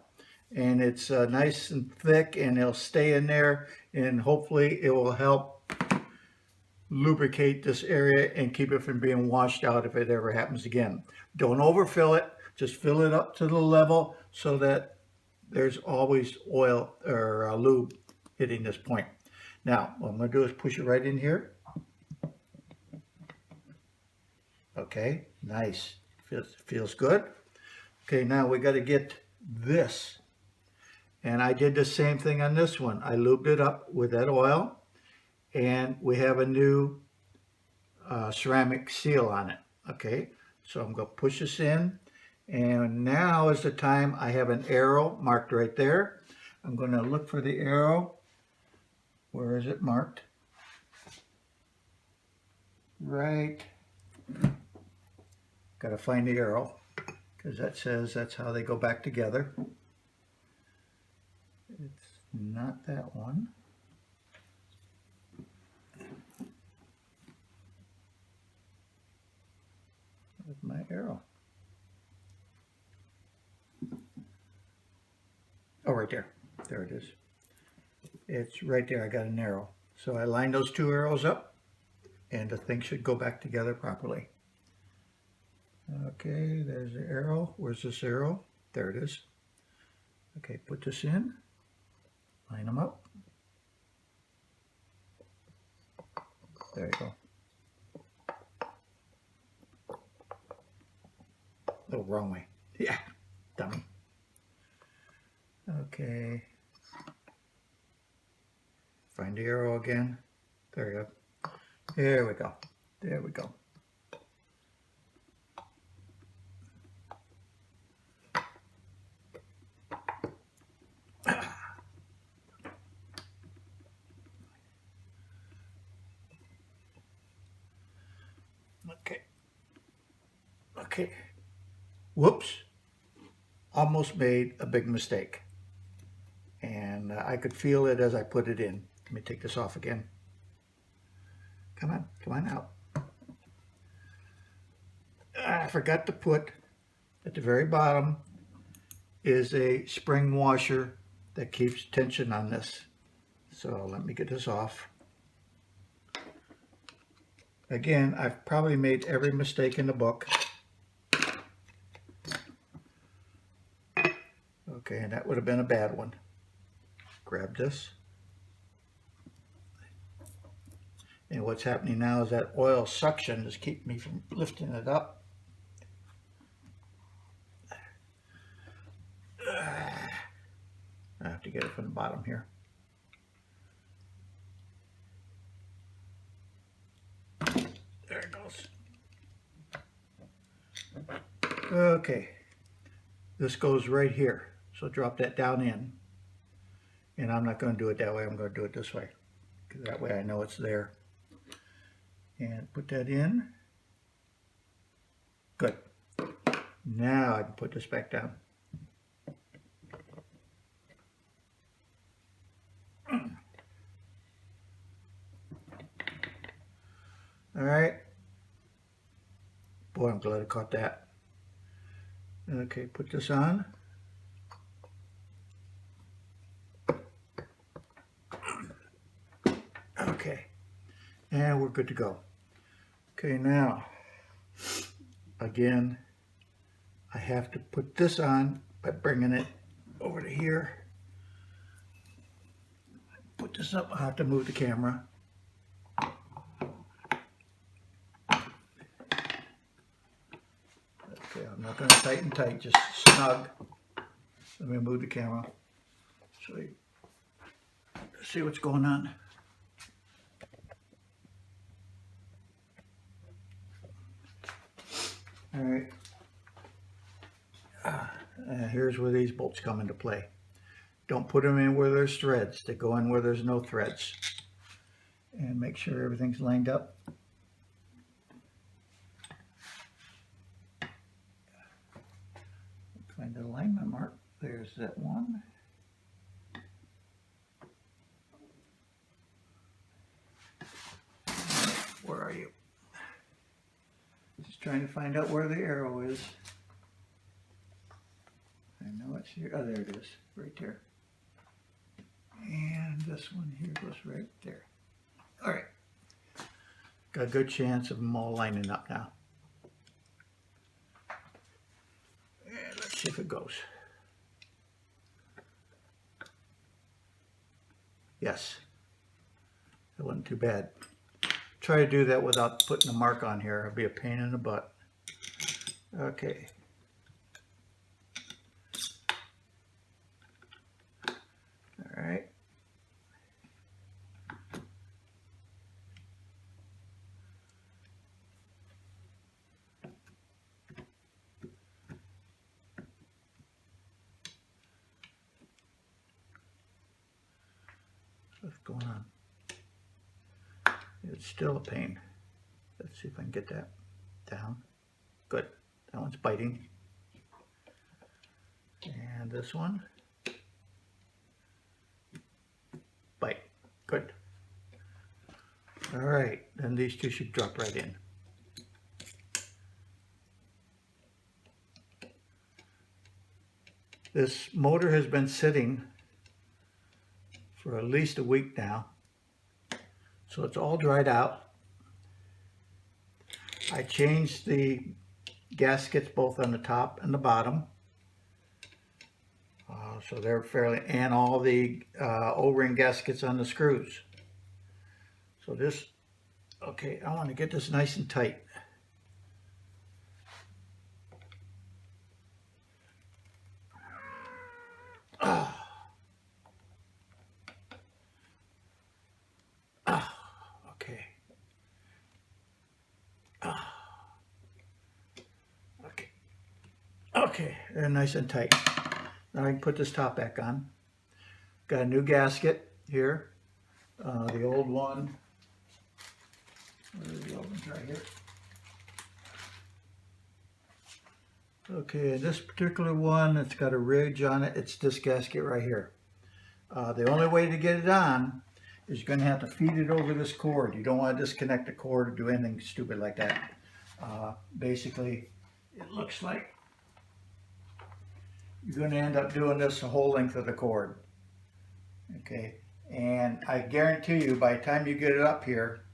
and it's nice and thick, and it'll stay in there, and hopefully it will help lubricate this area and keep it from being washed out if it ever happens again. Don't overfill it, just fill it up to the level so that there's always oil or lube hitting this point. Now, what I'm going to do is push it right in here. Okay, nice. Feels good. Okay, now we got to get this. And I did the same thing on this one. I lubed it up with that oil, and we have a new ceramic seal on it. Okay, so I'm going to push this in, and now is the time. I have an arrow marked right there. I'm going to look for the arrow. Where is it marked? Right. Got to find the arrow, because that says that's how they go back together. It's not that one. with my arrow? Oh, right there. There it is. It's right there. I got an arrow. So I lined those two arrows up, and the thing should go back together properly. Okay, there's the arrow. Where's this arrow? There it is. Okay, put this in. Line them up. There you go. Oh, wrong way. Yeah, dummy. Okay. Find the arrow again. There you go. There we go. There we go. Okay. Okay. Whoops. Almost made a big mistake. And I could feel it as I put it in. Let me take this off again. Come on out. I forgot to put at the very bottom is a spring washer that keeps tension on this. So let me get this off. Again, I've probably made every mistake in the book. Okay, and that would have been a bad one. Grab this. And what's happening now is that oil suction is keeping me from lifting it up. I have to get it from the bottom here. There it goes. Okay, this goes right here. So drop that down in. And I'm not going to do it that way. I'm going to do it this way. Because that way I know it's there. And put that in. Good. Now I can put this back down. All right. Boy, I'm glad I caught that. Okay, put this on. Okay, and we're good to go. Okay, now, again, I have to put this on by bringing it over to here. Put this up, I have to move the camera. Okay, I'm not going to tighten tight, just snug. Let me move the camera so you see what's going on. All right, here's where these bolts come into play. Don't put them in where there's threads. They go in where there's no threads. And make sure everything's lined up. Find the alignment mark. There's that one. Where are you? Just trying to find out where the arrow is. I know it's here. Oh, there it is. Right there. And this one here goes right there. All right. Got a good chance of them all lining up now. And let's see if it goes. Yes. That wasn't too bad. Try to do that without putting a mark on here. It'll be a pain in the butt. Okay. All right. What's going on? It's still a pain. Let's see if I can get that down. Good. That one's biting. And this one. Bite. Good. All right. Then these two should drop right in. This motor has been sitting for at least a week now, so it's all dried out. I changed the gaskets both on the top and the bottom, so they're fairly, and all the O-ring gaskets on the screws. So this, okay, I want to get this nice and tight. Okay. Okay. Okay, they're nice and tight. Now I can put this top back on. Got a new gasket here. The old one. Where are the old ones? Right here. Okay, this particular one, it's got a ridge on it. It's this gasket right here. The only way to get it on is you're going to have to feed it over this cord. You don't want to disconnect the cord or do anything stupid like that. Basically, it looks like you're going to end up doing this the whole length of the cord. Okay, and I guarantee you by the time you get it up here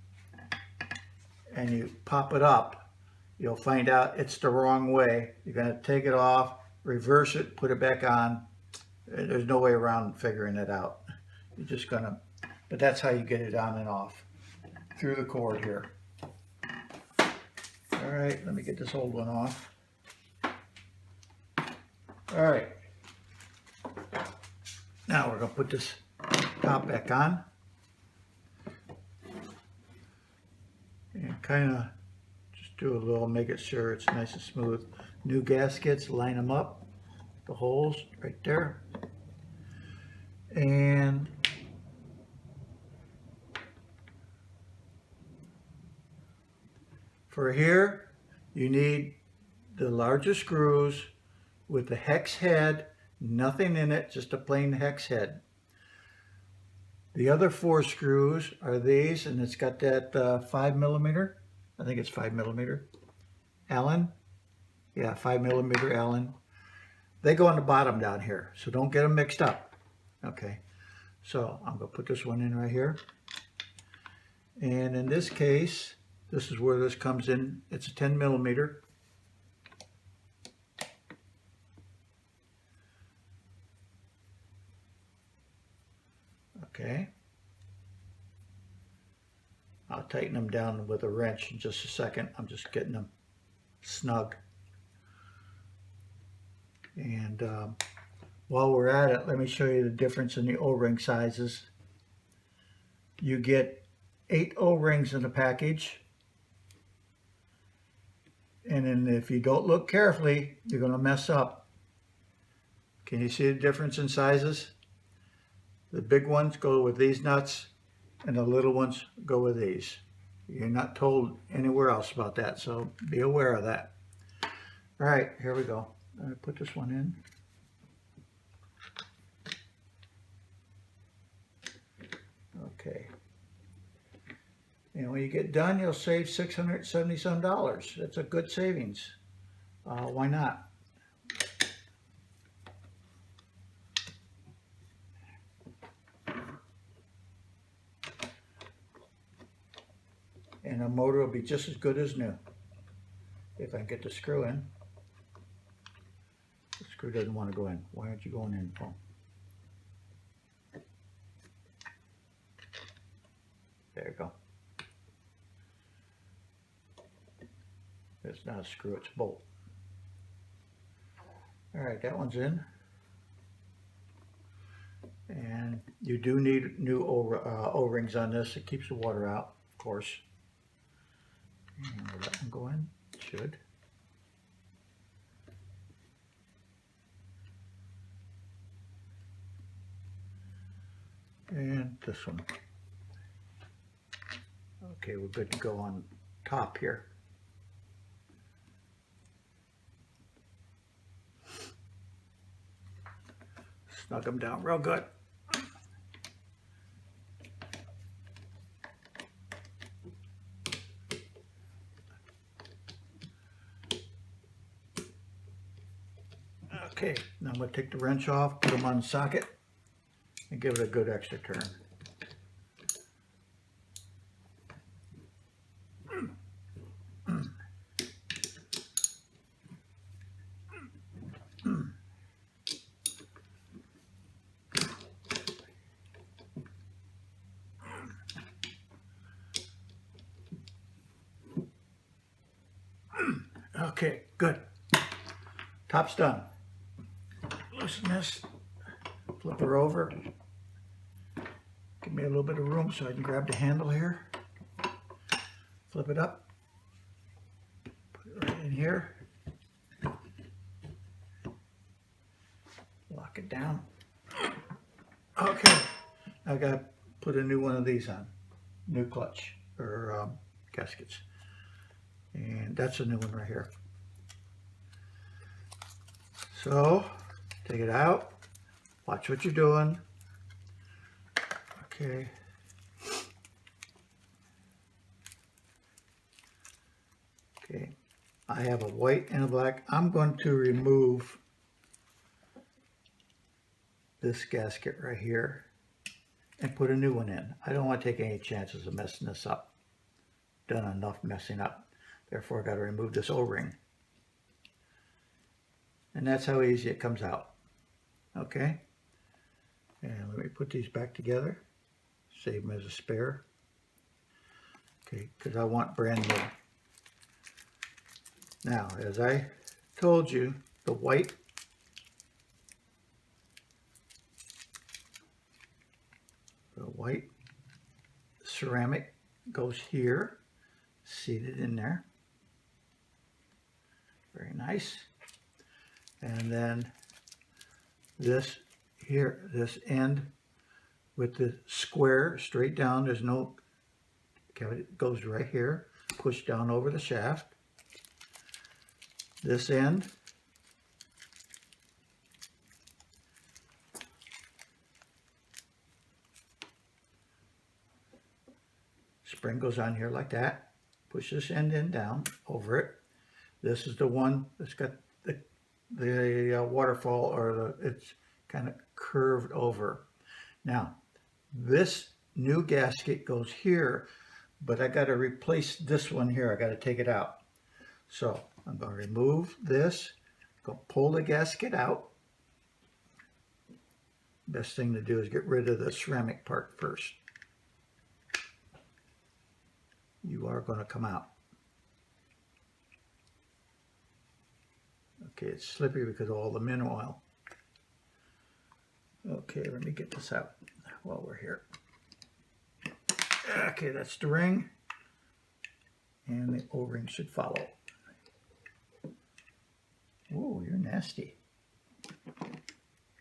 and you pop it up, you'll find out it's the wrong way. You're going to take it off, reverse it, put it back on. There's no way around figuring it out. You're just going to, but that's how you get it on and off, through the cord here. All right, let me get this old one off. All right, now we're going to put this top back on and kind of just do a little, make it sure it's nice and smooth. New gaskets, line them up, the holes right there, and for here you need the larger screws with the hex head, nothing in it, just a plain hex head. The other 4 screws are these, and it's got that 5mm, I think it's 5mm Allen. Yeah, 5mm Allen. They go on the bottom down here, so don't get them mixed up. Okay, so I'm going to put this one in right here. And in this case, this is where this comes in. It's a 10mm. Okay. I'll tighten them down with a wrench in just a second. I'm just getting them snug. And while we're at it, let me show you the difference in the O-ring sizes. You get 8 O-rings in the package. And then if you don't look carefully, you're going to mess up. Can you see the difference in sizes? The big ones go with these nuts, and the little ones go with these. You're not told anywhere else about that, so be aware of that. All right, here we go. I'm going to put this one in. Okay. And when you get done, you'll save $670 some. That's a good savings. Why not? And the motor will be just as good as new. If I can get the screw in. The screw doesn't want to go in. Why aren't you going in, Paul? There you go. It's not a screw, it's a bolt. All right, that one's in. And you do need new O-rings on this. It keeps the water out, of course. And will that one go in? It should. And this one. Okay, we're good to go on top here. Snug them down real good. Okay, now I'm going to take the wrench off, put them on the socket, and give it a good extra turn. Okay, good. Top's done. Loosen this, flip her over. Give me a little bit of room so I can grab the handle here. Flip it up. Put it right in here. Lock it down. Okay, I got to put a new one of these on. New clutch or gaskets. And that's a new one right here. So, take it out. Watch what you're doing. Okay. Okay. I have a white and a black. I'm going to remove this gasket right here and put a new one in. I don't want to take any chances of messing this up. Done enough messing up. Therefore, I got to remove this O-ring. And that's how easy it comes out. Okay? And let me put these back together. Save them as a spare. Okay, because I want brand new. Now, as I told you, the white ceramic goes here, seated in there. Very nice. And then this here, this end with the square straight down, there's no cavity, it goes right here, push down over the shaft. This end spring goes on here like that. Push this end in down over it. This is the one that's got the waterfall, or it's kind of curved over. Now, this new gasket goes here, but I got to replace this one here. I got to take it out. So I'm going to remove this, go pull the gasket out. Best thing to do is get rid of the ceramic part first. You are going to come out. Okay, it's slippery because of all the mineral oil. Okay, let me get this out while we're here. Okay, that's the ring. And the O-ring should follow. Whoa, you're nasty.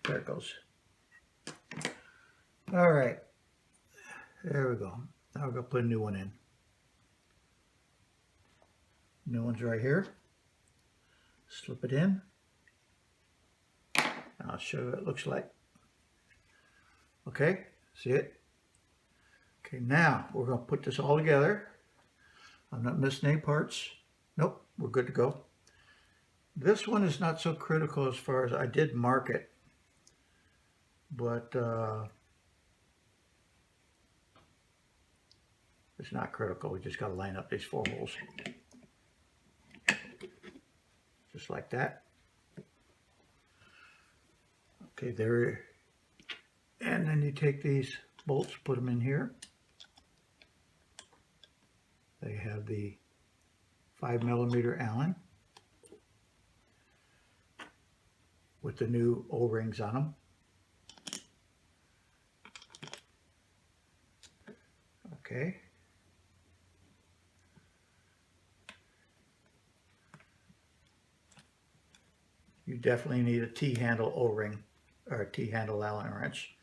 There it goes. All right. There we go. Now we're going to put a new one in. New one's right here. Slip it in. I'll show you what it looks like. Okay, see it? Okay, now we're going to put this all together. I'm not missing any parts. Nope, we're good to go. This one is not so critical as far as I did mark it, but it's not critical. We just got to line up these 4 holes. Just like that. Okay, there. And then you take these bolts, put them in here. They have the 5mm Allen with the new O-rings on them. Okay. You definitely need a T-handle O-ring or a T-handle Allen wrench,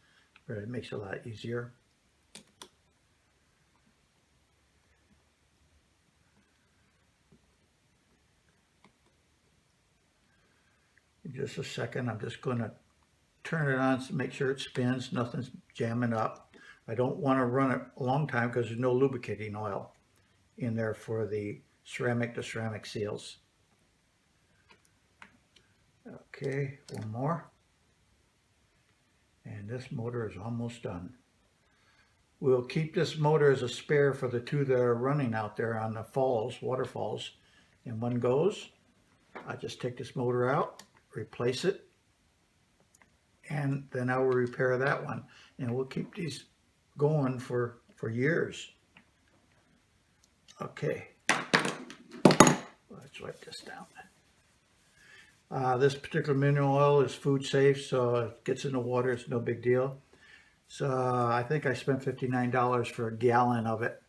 but it makes it a lot easier. In just a second, I'm just going to turn it on to make sure it spins, nothing's jamming up. I don't want to run it a long time because there's no lubricating oil in there for the ceramic to ceramic seals. Okay. Okay, one more. And this motor is almost done. We'll keep this motor as a spare for the two that are running out there on the falls, waterfalls. And one goes, I just take this motor out, replace it, and then I will repair that one. And we'll keep these going for years. Okay, let's wipe this down. This particular mineral oil is food safe, so it gets in the water, it's no big deal. So I think I spent $59 for a gallon of it.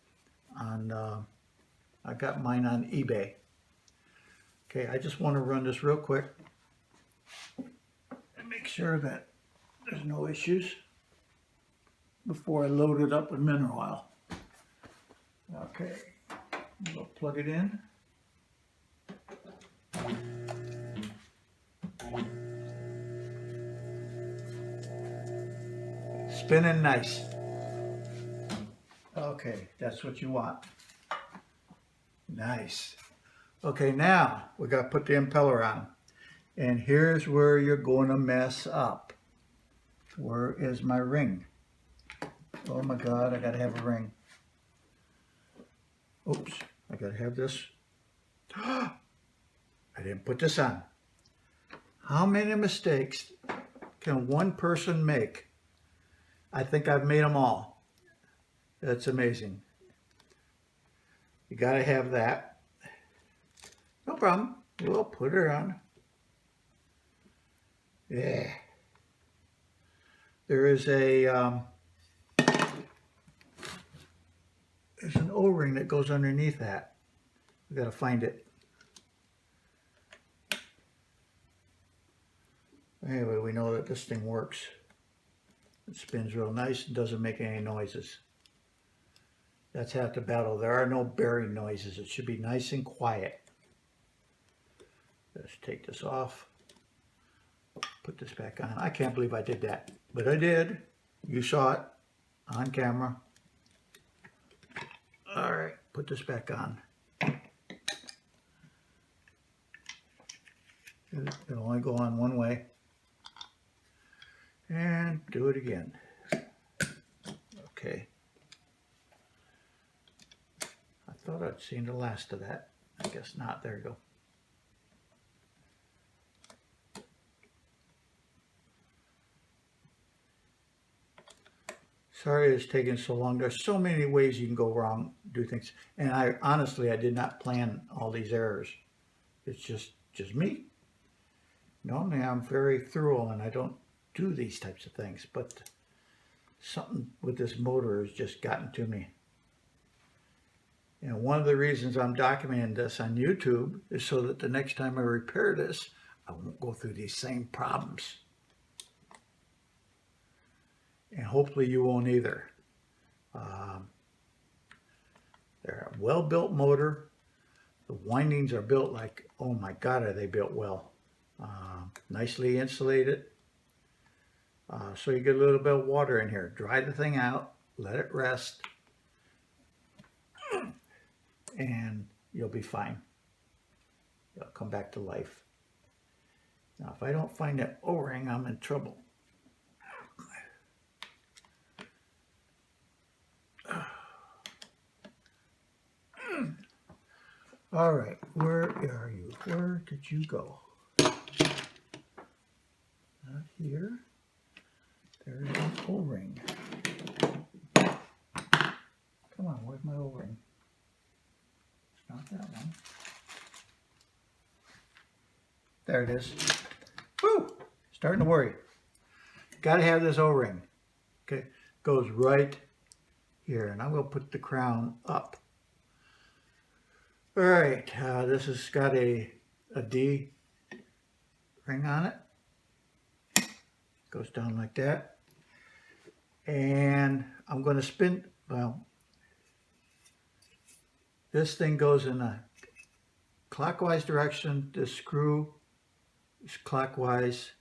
I got mine on eBay. Okay, I just want to run this real quick and make sure that there's no issues before I load it up with mineral oil. Okay, we'll plug it in. Spinning nice. Okay, that's what you want. Nice. Okay, now we got to put the impeller on. And here's where you're going to mess up. Where is my ring? Oh my God, I got to have a ring. Oops, I got to have this. I didn't put this on. How many mistakes can one person make? I think I've made them all. That's amazing. You got to have that. No problem. We'll put her on. Yeah. There is a there's an O-ring that goes underneath that. We got to find it. Anyway, we know that this thing works. It spins real nice and doesn't make any noises. That's half the battle. There are no bearing noises. It should be nice and quiet. Let's take this off. Put this back on. I can't believe I did that, but I did. You saw it on camera. All right, put this back on. It'll only go on one way. And do it again. Okay. I thought I'd seen the last of that. I guess not. There you go. Sorry it's taking so long. There's so many ways you can go wrong, do things. And honestly, I did not plan all these errors. It's just me. Normally I'm very thorough and I don't do these types of things, but something with this motor has just gotten to me. And one of the reasons I'm documenting this on YouTube is so that the next time I repair this, I won't go through these same problems. And hopefully you won't either. They're a well-built motor. The windings are built like, oh my God, are they built well. Nicely insulated. So you get a little bit of water in here. Dry the thing out, let it rest, and you'll be fine. It'll come back to life. Now, if I don't find that O-ring, I'm in trouble. All right, where are you? Where did you go? Not here. There's an O-ring. Come on, where's my O-ring? It's not that one. There it is. Woo! Starting to worry. Got to have this O-ring. Okay, goes right here, and I'm going to put the crown up. All right, this has got a D ring on it. Goes down like that. And I'm going to spin, well, this thing goes in a clockwise direction. This screw is clockwise.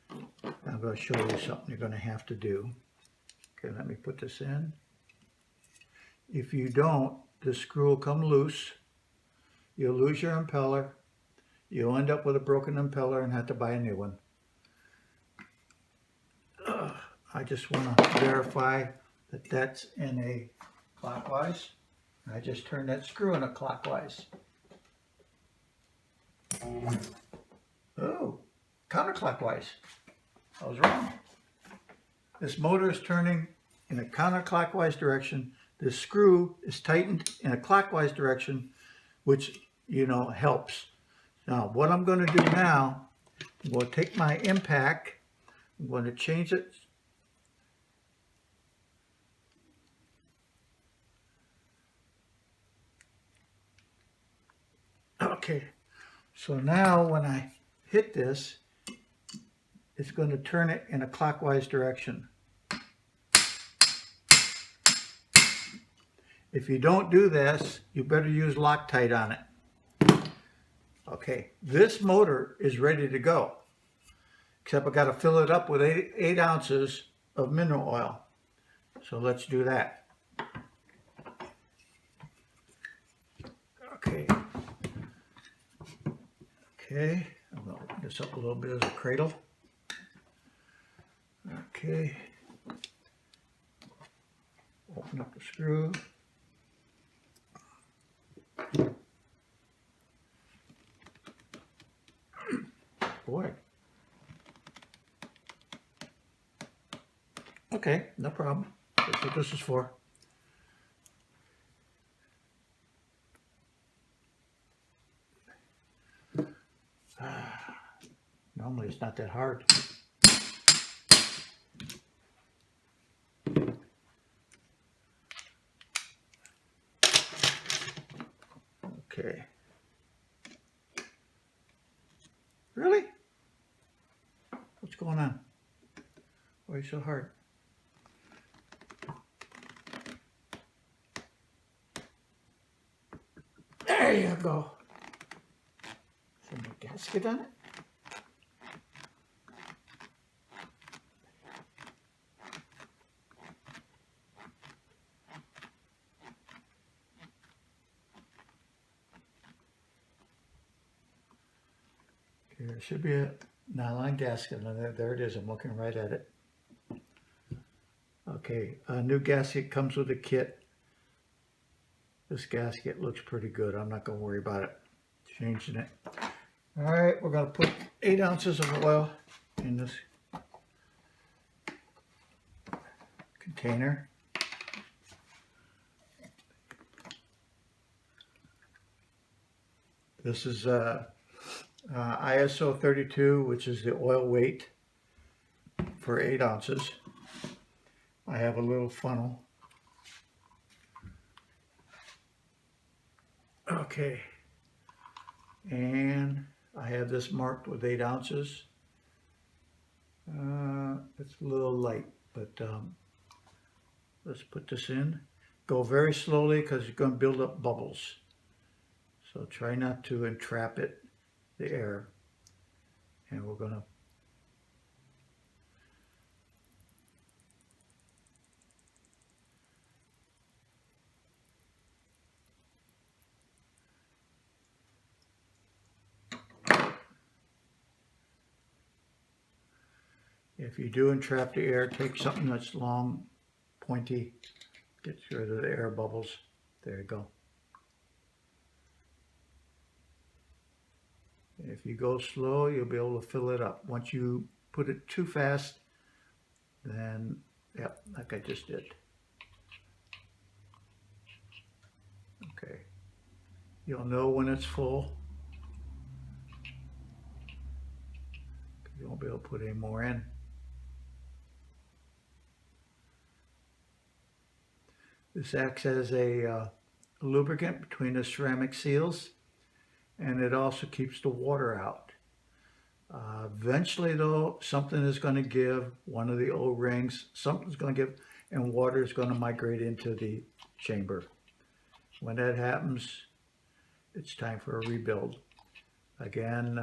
I'm going to show you something you're going to have to do. Okay, let me put this in. If you don't, the screw will come loose. You'll lose your impeller. you'll end up with a broken impeller and have to buy a new one. I just want to verify that that's in a clockwise. I just turned that screw in a clockwise. Oh, counterclockwise. I was wrong. This motor is turning in a counterclockwise direction. This screw is tightened in a clockwise direction, which, helps. Now, what I'm going to do now, I'm going to take my impact, I'm going to change it. Okay, so now when I hit this, it's going to turn it in a clockwise direction. If you don't do this, you better use Loctite on it. Okay, this motor is ready to go, except I got to fill it up with 8 ounces of mineral oil. So let's do that. Okay. Okay, I'm going to open this up a little bit as a cradle. Okay. Open up the screw. Boy. Okay, no problem. That's what this is for. Normally it's not that hard. Okay. Really? What's going on? Why are you so hard? There you go. Is there a gasket on it? Okay, there should be a nylon gasket on there. There it is. I'm looking right at it. Okay, a new gasket comes with a kit. This gasket looks pretty good. I'm not going to worry about it. Changing it. All right, we're going to put 8 ounces of oil in this container. This is ISO 32, which is the oil weight for 8 ounces. I have a little funnel. Okay, and I have this marked with 8 ounces. It's a little light, but let's put this in. Go very slowly because you're going to build up bubbles. So try not to entrap it, the air. And we're going to if you do entrap the air, take something that's long, pointy, get rid of the air bubbles. There you go. If you go slow, you'll be able to fill it up. Once you put it too fast, then, yep, like I just did. Okay. You'll know when it's full. You won't be able to put any more in. This acts as a lubricant between the ceramic seals, and it also keeps the water out. Eventually though, something is going to give, one of the O-rings, something's going to give, and water is going to migrate into the chamber. When that happens, it's time for a rebuild. Again,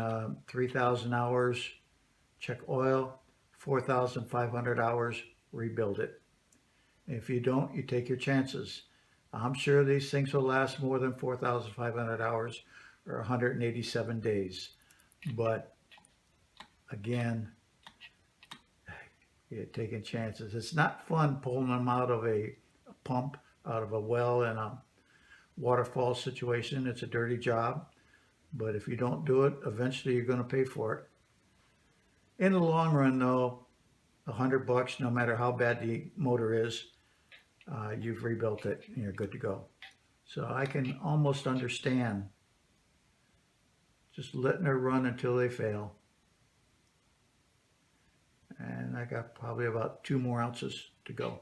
3,000 hours, check oil, 4,500 hours, rebuild it. If you don't, you take your chances. I'm sure these things will last more than 4,500 hours. or 187 days. But again, you're taking chances. It's not fun pulling them out of a pump, out of a well in a waterfall situation. It's a dirty job. But if you don't do it, eventually you're going to pay for it. In the long run, though, $100, no matter how bad the motor is, you've rebuilt it and you're good to go. So I can almost understand just letting her run until they fail. And I got probably about 2 more ounces to go.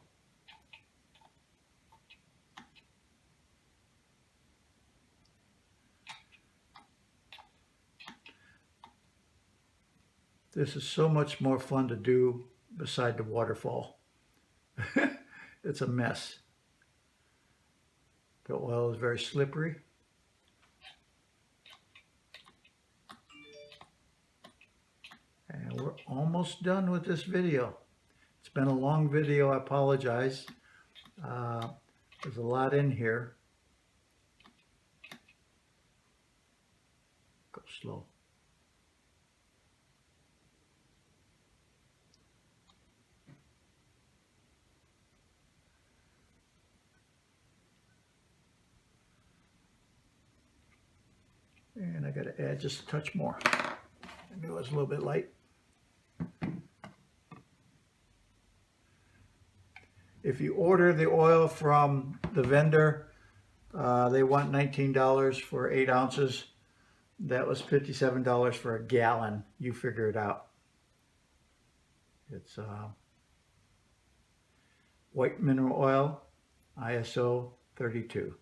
This is so much more fun to do beside the waterfall. It's a mess. The oil is very slippery. And we're almost done with this video. It's been a long video, I apologize. There's a lot in here. Go slow. And I got to add just a touch more. I knew it was a little bit light. If you order the oil from the vendor, they want $19 for 8 ounces. That was $57 for a gallon. You figure it out. It's white mineral oil, ISO 32.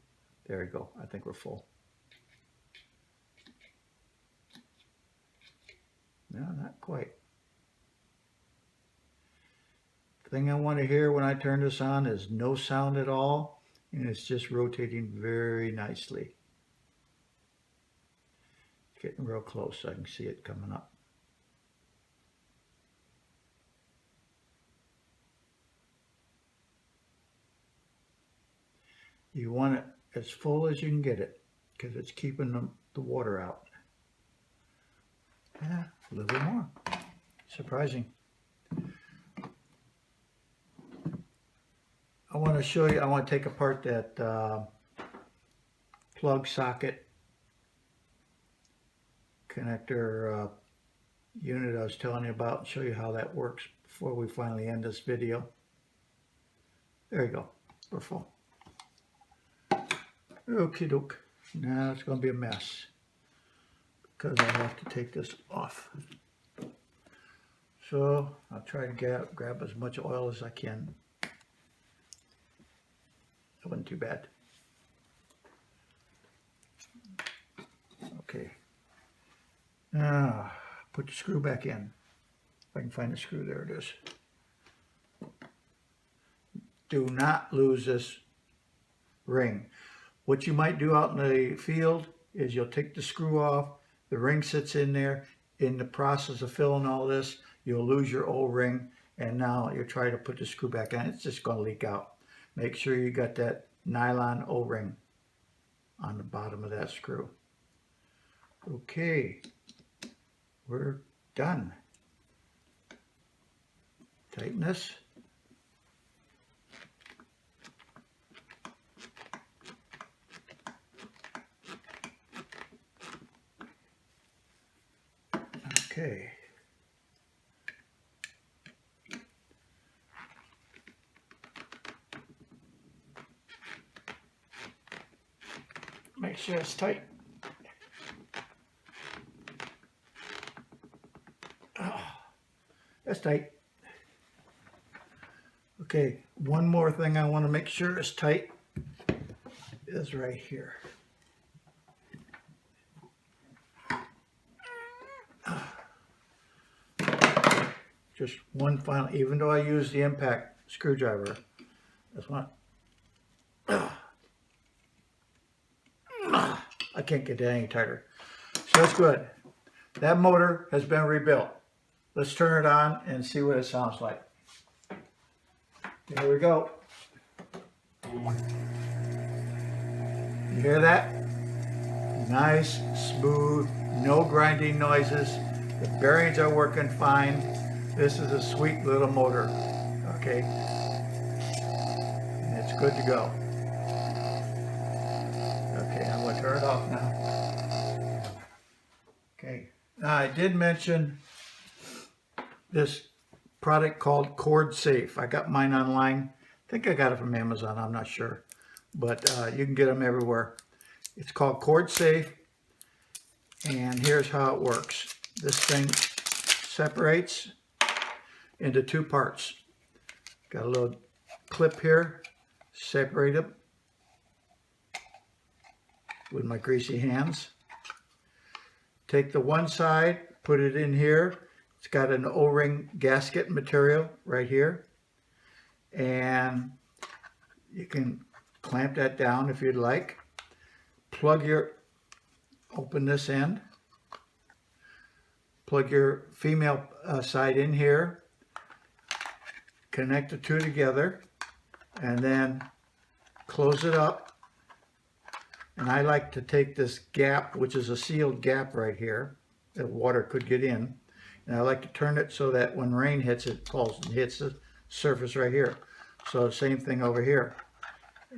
There we go. I think we're full. No, not quite. The thing I want to hear when I turn this on is no sound at all, and it's just rotating very nicely. It's getting real close so I can see it coming up. You want it as full as you can get it because it's keeping the water out. Yeah, a little bit more. Surprising. I want to show you, I want to take apart that plug socket connector unit I was telling you about and show you how that works before we finally end this video. There you go. We're full. Okie doke. Now it's going to be a mess because I have to take this off. So I'll try to grab as much oil as I can. That wasn't too bad. Okay. Now put the screw back in. If I can find the screw, there it is. Do not lose this ring. What you might do out in the field is you'll take the screw off. The ring sits in there. In the process of filling all this, you'll lose your O-ring, and now you're trying to put the screw back on. It's just going to leak out. Make sure you got that nylon O-ring on the bottom of that screw. Okay, we're done. Tighten this. Okay. Make sure it's tight. Oh, that's tight. Okay, one more thing I want to make sure is tight is right here. Just one final, even though I use the impact screwdriver, that's one. I can't get that any tighter. So that's good. That motor has been rebuilt. Let's turn it on and see what it sounds like. Here we go. You hear that? Nice, smooth, no grinding noises. The bearings are working fine. This is a sweet little motor, okay? And it's good to go. Okay, I'm gonna turn it off now. Okay, now I did mention this product called Cord Safe. I got mine online. I think I got it from Amazon, I'm not sure. But you can get them everywhere. It's called Cord Safe, and here's how it works. This thing separates into two parts. Got a little clip here, separate it with my greasy hands. Take the one side, put it in here. It's got an O-ring gasket material right here, and you can clamp that down if you'd like. Open this end, plug your female side in here, connect the two together, and then close it up. And I like to take this gap, which is a sealed gap right here that water could get in, and I like to turn it so that when rain hits, it falls and hits the surface right here. So same thing over here.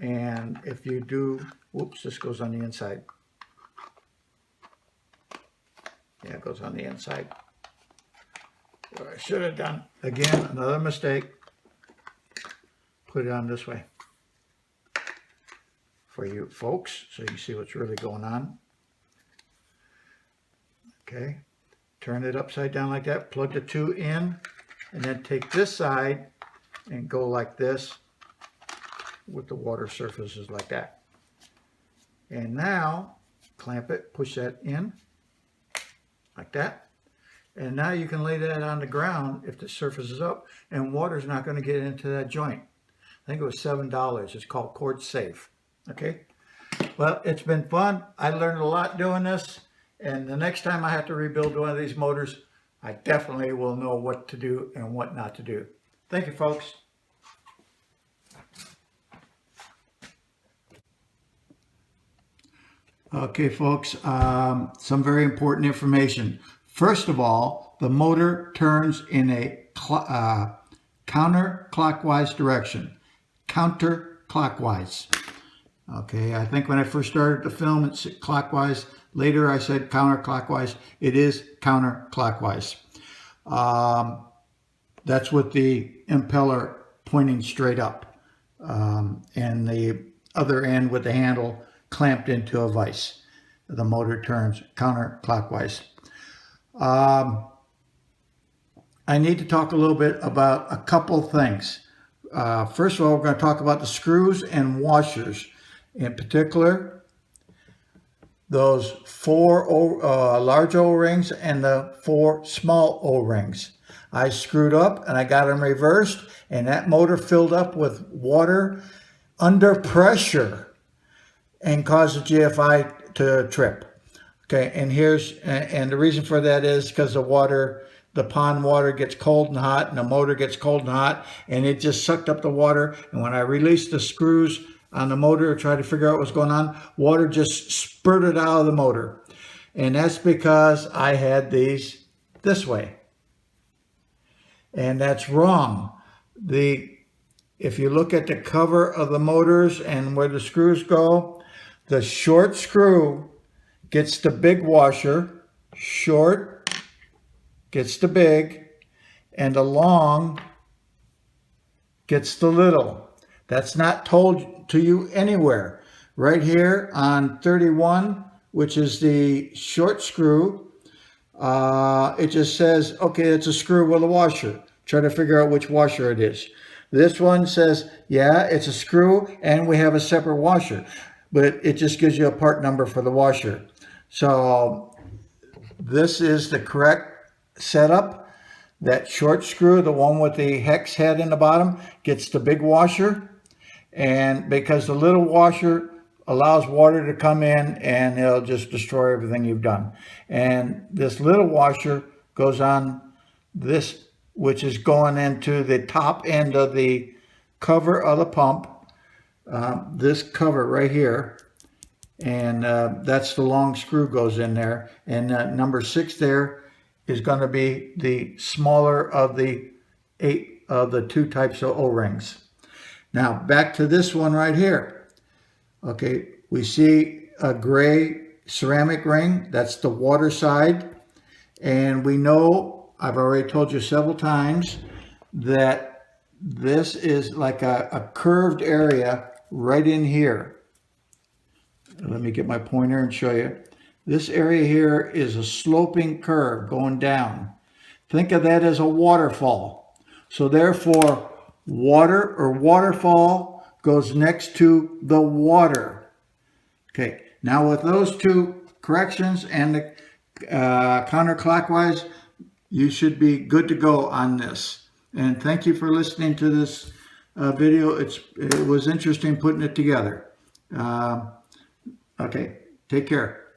And if you do, whoops, this goes on the inside. Yeah, it goes on the inside. What I should have done, again, another mistake. Put it on this way for you folks, so you see what's really going on. Okay, turn it upside down like that, plug the two in, and then take this side and go like this with the water surfaces like that. And now clamp it, push that in like that. And now you can lay that on the ground if the surface is up and water's not going to get into that joint. I think it was $7. It's called Cord Safe. Okay. Well, it's been fun. I learned a lot doing this. And the next time I have to rebuild one of these motors, I definitely will know what to do and what not to do. Thank you, folks. Okay, folks, some very important information. First of all, the motor turns in a counterclockwise direction. Counterclockwise. Okay, I think when I first started to film, it's clockwise. Later I said counterclockwise. It is counterclockwise. That's with the impeller pointing straight up, and the other end with the handle clamped into a vise. The motor turns counterclockwise. I need to talk a little bit about a couple things. First of all, we're going to talk about the screws and washers. In particular, those 4 large O-rings and the 4 small O-rings. I screwed up and I got them reversed, and that motor filled up with water under pressure and caused the GFI to trip. Okay, and the reason for that is because the pond water gets cold and hot, and the motor gets cold and hot, and it just sucked up the water. And when I released the screws on the motor to try to figure out what's going on, water just spurted out of the motor. And that's because I had these this way. And that's wrong. If you look at the cover of the motors and where the screws go, the short screw gets the big washer, short gets the big, and the long gets the little. That's not told to you anywhere. Right here on 31, which is the short screw, it just says, okay, it's a screw with a washer. Try to figure out which washer it is. This one says, yeah, it's a screw and we have a separate washer, but it just gives you a part number for the washer. So this is the correct setup. That short screw, the one with the hex head in the bottom, gets the big washer. And because the little washer allows water to come in and it'll just destroy everything you've done. And this little washer goes on this, which is going into the top end of the cover of the pump. This cover right here and that's the long screw goes in there. And number 6 there is going to be the smaller of the 8 of the 2 types of O-rings. Now back to this one right here. Okay, we see a gray ceramic ring. That's the water side. And we know, I've already told you several times, that this is like a curved area right in here. Let me get my pointer and show you. This area here is a sloping curve going down. Think of that as a waterfall. So therefore, water or waterfall goes next to the water. Okay, now with those 2 corrections and the counterclockwise, you should be good to go on this. And thank you for listening to this video. It was interesting putting it together. Okay, take care.